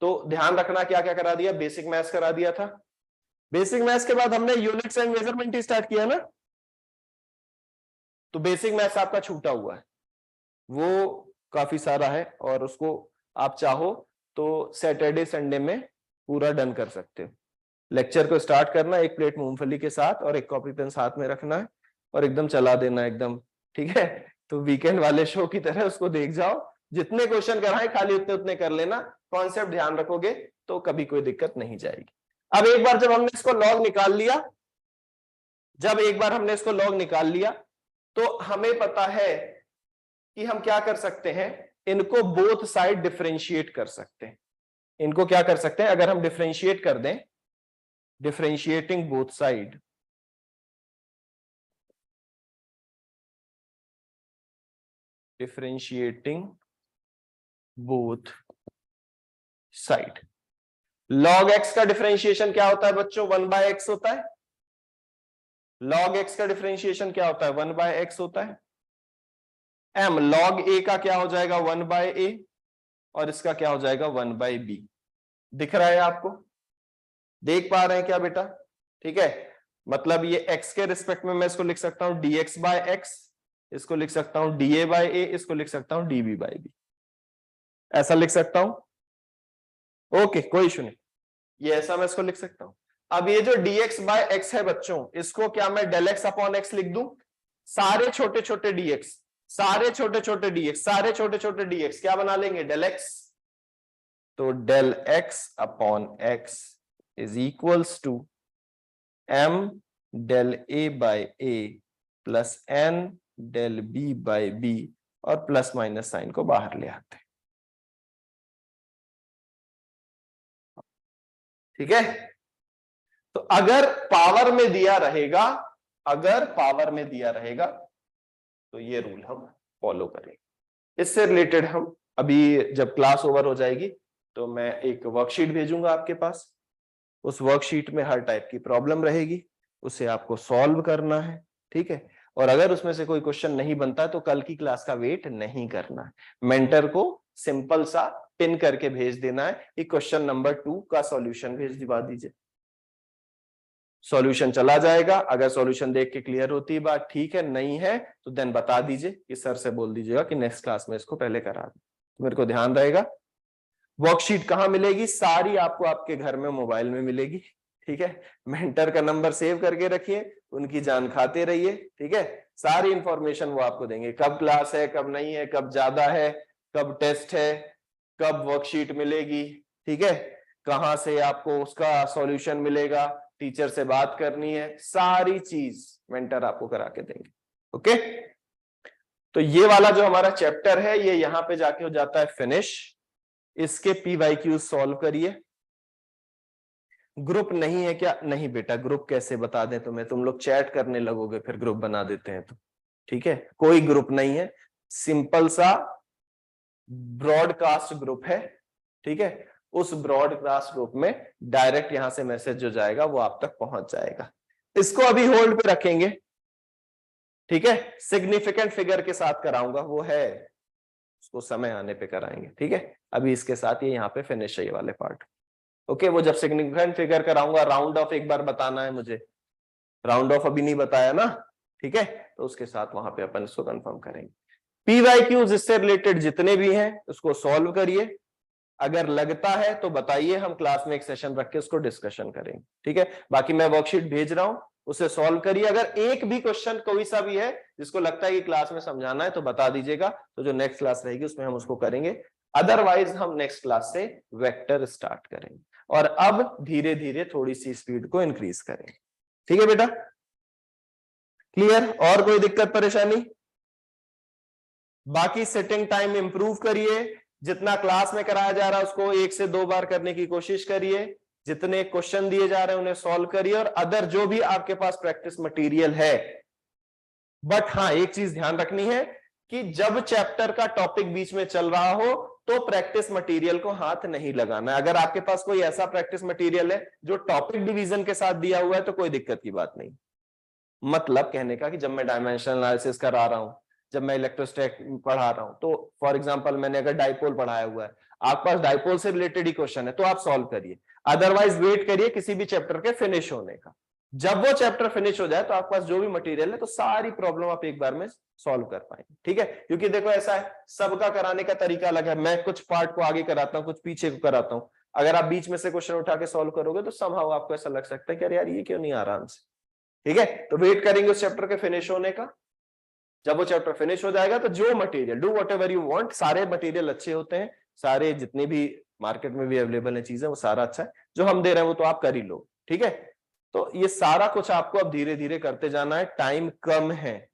तो ध्यान रखना क्या क्या करा दिया, बेसिक मैथ्स करा दिया था। बेसिक मैथ्स के बाद हमने units and measurement he start किया ना, तो बेसिक मैथ्स आपका छूटा हुआ है, वो काफी सारा है और उसको आप चाहो तो सैटरडे संडे में पूरा डन कर सकते हो। लेक्चर को स्टार्ट करना एक प्लेट मूंगफली के साथ और एक कॉपी पेन साथ में रखना है और एकदम चला देना एकदम, ठीक है। तो वीकेंड वाले शो की तरह उसको देख जाओ, जितने क्वेश्चन कराए खाली उतने उतने कर लेना, कॉन्सेप्ट ध्यान रखोगे तो कभी कोई दिक्कत नहीं जाएगी। अब एक बार जब हमने इसको लॉग निकाल लिया, तो हमें पता है कि हम क्या कर सकते हैं, इनको बोथ साइड डिफरेंशिएट कर सकते हैं। इनको क्या कर सकते हैं, अगर हम डिफरेंशिएट कर दें, differentiating both side, differentiating both side, log x का डिफरेंशिएशन क्या होता है बच्चों, 1/x होता है। log x का डिफरेंशिएशन क्या होता है, 1/x होता है। m log a का क्या हो जाएगा, 1/a, और इसका क्या हो जाएगा, 1/b। दिख रहा है आपको, देख पा रहे हैं क्या बेटा? ठीक है, मतलब ये x के रिस्पेक्ट में मैं इसको लिख सकता हूं dx/x, इसको लिख सकता हूं dA/a, इसको लिख सकता हूं dB/b, ऐसा लिख सकता हूं। ओके, कोई इशू नहीं, ये ऐसा मैं इसको लिख सकता हूं। अब ये जो dx/x है बच्चों, इसको क्या मैं del x अपॉन x लिख दूं? सारे छोटे छोटे dx, सारे छोटे छोटे dx, सारे छोटे छोटे dx क्या बना लेंगे, del x। तो del x upon x is equals to m del a/a plus n del b/b, और प्लस माइनस साइन को बाहर ले आते हैं। ठीक है, तो अगर पावर में दिया रहेगा, अगर पावर में दिया रहेगा तो ये रूल हम फॉलो करेंगे। इससे रिलेटेड हम अभी जब क्लास ओवर हो जाएगी तो मैं एक वर्कशीट भेजूंगा आपके पास, उस वर्कशीट में हर टाइप की प्रॉब्लम रहेगी, उसे आपको सॉल्व करना है। ठीक है, और अगर उसमें से कोई क्वेश्चन नहीं बनता तो कल की क्लास का वेट नहीं करना है, मेंटर को सिंपल सा पिन करके भेज देना है कि क्वेश्चन नंबर 2 का सॉल्यूशन भेज दिवा दीजिए, सॉल्यूशन चला जाएगा। अगर सॉल्यूशन देख के क्लियर होती है बात, ठीक है, नहीं है तो देन बता दीजिए कि सर से बोल दीजिएगा कि नेक्स्ट क्लास में इसको पहले करा दे, तो मेरे को ध्यान रहेगा। वर्कशीट कहां मिलेगी, सारी आपको आपके घर में मोबाइल में मिलेगी। ठीक है, मेंटर का नंबर सेव करके रखिए, उनकी जान खाते रहिए। ठीक है, सारी इंफॉर्मेशन वो आपको देंगे, कब क्लास है, कब नहीं है, कब ज्यादा है, कब टेस्ट है, कब वर्कशीट मिलेगी। ठीक है, कहां से आपको उसका सॉल्यूशन मिलेगा, टीचर से बात करनी है, सारी चीज मेंटर आपको करा के देंगे। ओके, तो ये वाला जो हमारा चैप्टर है ये यहां पे जाके हो जाता है फिनिश। इसके PYQ सॉल्व करिए। ग्रुप नहीं है क्या? नहीं बेटा, ग्रुप कैसे बता दें तुम्हें, तुम लोग चैट करने लगोगे फिर ग्रुप बना देते हैं तो। ठीक है, कोई ग्रुप नहीं है, सिंपल सा ब्रॉडकास्ट ग्रुप है। ठीक है, उस ब्रॉडकास्ट ग्रुप में डायरेक्ट यहां से मैसेज जो जाएगा वो आप तक पहुंच जाएगा। इसको अभी होल्ड पे रखेंगे। ठीक है, सिग्निफिकेंट फिगर के साथ कराऊंगा, वो है, उसको समय आने पे कराएंगे। ठीक है, अभी इसके साथ ये यहाँ पे फिनिश है ये वाले पार्ट। ओके, वो जब सिग्निफिकेंट फिगर कराऊंगा, राउंड ऑफ एक बार बताना है मुझे, राउंड ऑफ अभी नहीं बताया ना। ठीक है, तो उसके साथ वहां पे अपन इसको कंफर्म करेंगे। PYQs इससे रिलेटेड जितने भी हैं उसको सॉल्व करिए, अगर लगता है तो बताइए, हम क्लास में एक सेशन रख के उसको डिस्कशन करेंगे। ठीक है, बाकी मैं वर्कशीट भेज रहा हूं, उसे सॉल्व करिए। अगर एक भी क्वेश्चन कोई सा भी है जिसको लगता है कि क्लास में समझाना है तो बता दीजिएगा, तो जो नेक्स्ट क्लास रहेगी उसमें हम उसको करेंगे। अदरवाइज हम नेक्स्ट क्लास से वेक्टर स्टार्ट करेंगे और अब धीरे धीरे थोड़ी सी स्पीड को इंक्रीज करेंगे। ठीक है बेटा, क्लियर? और कोई दिक्कत परेशानी? बाकी सेटिंग टाइम इंप्रूव करिए, जितना क्लास में कराया जा रहा है उसको 1 से 2 बार करने की कोशिश करिए, जितने क्वेश्चन दिए जा रहे हैं उन्हें सॉल्व करिए, और अदर जो भी आपके पास प्रैक्टिस मटेरियल है। बट हाँ, एक चीज ध्यान रखनी है कि जब चैप्टर का टॉपिक बीच में चल रहा हो तो प्रैक्टिस मटेरियल को हाथ नहीं लगाना है। अगर आपके पास कोई ऐसा प्रैक्टिस मटेरियल है जो टॉपिक डिवीजन के साथ दिया हुआ है तो कोई दिक्कत की बात नहीं। मतलब कहने का कि जब मैं डायमेंशनल एनालिसिस करा रहा हूं, जब मैं इलेक्ट्रोस्टैटिक पढ़ा रहा हूं, तो फॉर एग्जांपल मैंने अगर डाइपोल पढ़ाया हुआ है, आपके पास डाइपोल से रिलेटेड ही क्वेश्चन है तो आप सॉल्व करिए, अदरवाइज वेट करिए किसी भी चैप्टर के फिनिश होने का। जब वो चैप्टर फिनिश हो जाए तो आपके पास जो भी मटेरियल है तो सारी प्रॉब्लम आप एक बार में सॉल्व कर पाएंगे। ठीक है, क्योंकि देखो ऐसा है, सबका कराने का तरीका अलग है। मैं कुछ पार्ट को आगे कराता हूं, कुछ पीछे को कराता हूं। अगर आप बीच में से क्वेश्चन उठा के सॉल्व करोगे तो समहाउ आपको ऐसा लग सकता है कि यार ये क्यों नहीं आराम से। ठीक है, तो वेट करेंगे उस चैप्टर के फिनिश होने का। जब वो चैप्टर फिनिश हो जाएगा तो जो material, do whatever you want, सारे मटेरियल अच्छे होते हैं, सारे जितने भी मार्केट में भी अवेलेबल है चीजें वो सारा अच्छा है, जो हम दे रहे हैं वो तो आप कर ही लो। ठीक है, तो ये सारा कुछ आपको अब धीरे धीरे करते जाना है। टाइम कम है,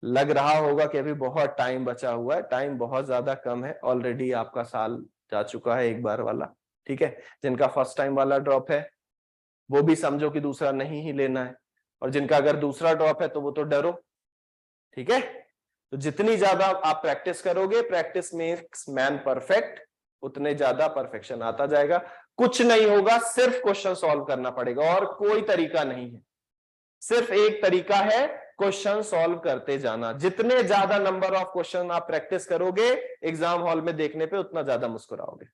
लग रहा होगा कि अभी बहुत टाइम बचा हुआ है, टाइम बहुत ज्यादा कम है। ऑलरेडी आपका साल जा चुका है एक बार वाला। ठीक है, जिनका फर्स्ट टाइम वाला ड्रॉप है वो भी समझो कि दूसरा नहीं ही लेना है, और जिनका अगर दूसरा ड्रॉप है तो वो तो डरो। ठीक है, तो जितनी ज्यादा आप प्रैक्टिस करोगे, प्रैक्टिस मेक्स मैन परफेक्ट, उतने ज्यादा परफेक्शन आता जाएगा। कुछ नहीं होगा, सिर्फ क्वेश्चन सॉल्व करना पड़ेगा, और कोई तरीका नहीं है। सिर्फ एक तरीका है, क्वेश्चन सॉल्व करते जाना। जितने ज्यादा नंबर ऑफ क्वेश्चन आप प्रैक्टिस करोगे एग्जाम हॉल में देखने पे, उतना ज्यादा मुस्कुराओगे।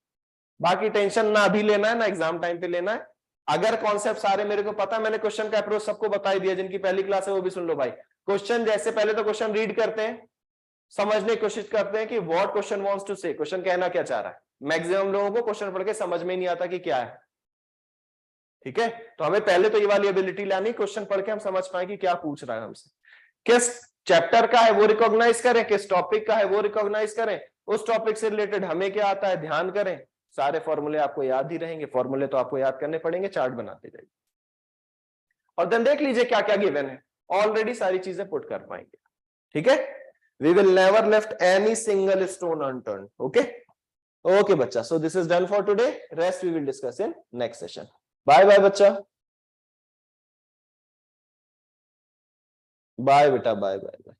बाकी टेंशन ना अभी लेना है ना एग्जाम टाइम पे लेना है। अगर कॉन्सेप्ट सारे मेरे को पता है, मैंने क्वेश्चन का अप्रोच सबको बता ही दिया, जिनकी पहली क्लास है वो भी सुन लो भाई। क्वेश्चन जैसे पहले तो क्वेश्चन रीड करते हैं, समझने की कोशिश करते हैं कि व्हाट क्वेश्चन वांट्स टू से, क्वेश्चन कहना क्या चाह रहा है। मैक्सिमम लोगों को क्वेश्चन पढ़ के समझ में नहीं आता कि क्या है। ठीक है, तो हमें पहले तो ये वाली एबिलिटी लानी, क्वेश्चन पढ़ के हम समझ पाए कि क्या पूछ रहा है हमसे, किस चैप्टर का है वो रिकॉग्नाइज करें, किस टॉपिक का है वो रिकॉग्नाइज करें, उस टॉपिक से रिलेटेड हमें क्या आता है ध्यान करें। सारे फॉर्मूले आपको याद ही रहेंगे, फॉर्मूले तो आपको याद करने पड़ेंगे, चार्ट बनाते जाइए, और देन देख लीजिए क्या क्या गिवन है, ऑलरेडी सारी चीजें पुट कर पाएंगे। ठीक है, we will never left any single stone unturned. Okay okay बच्चा, so this is done for today, rest we will discuss in next session. Bye bye बच्चा, बाय बेटा, बाय बाय बाय।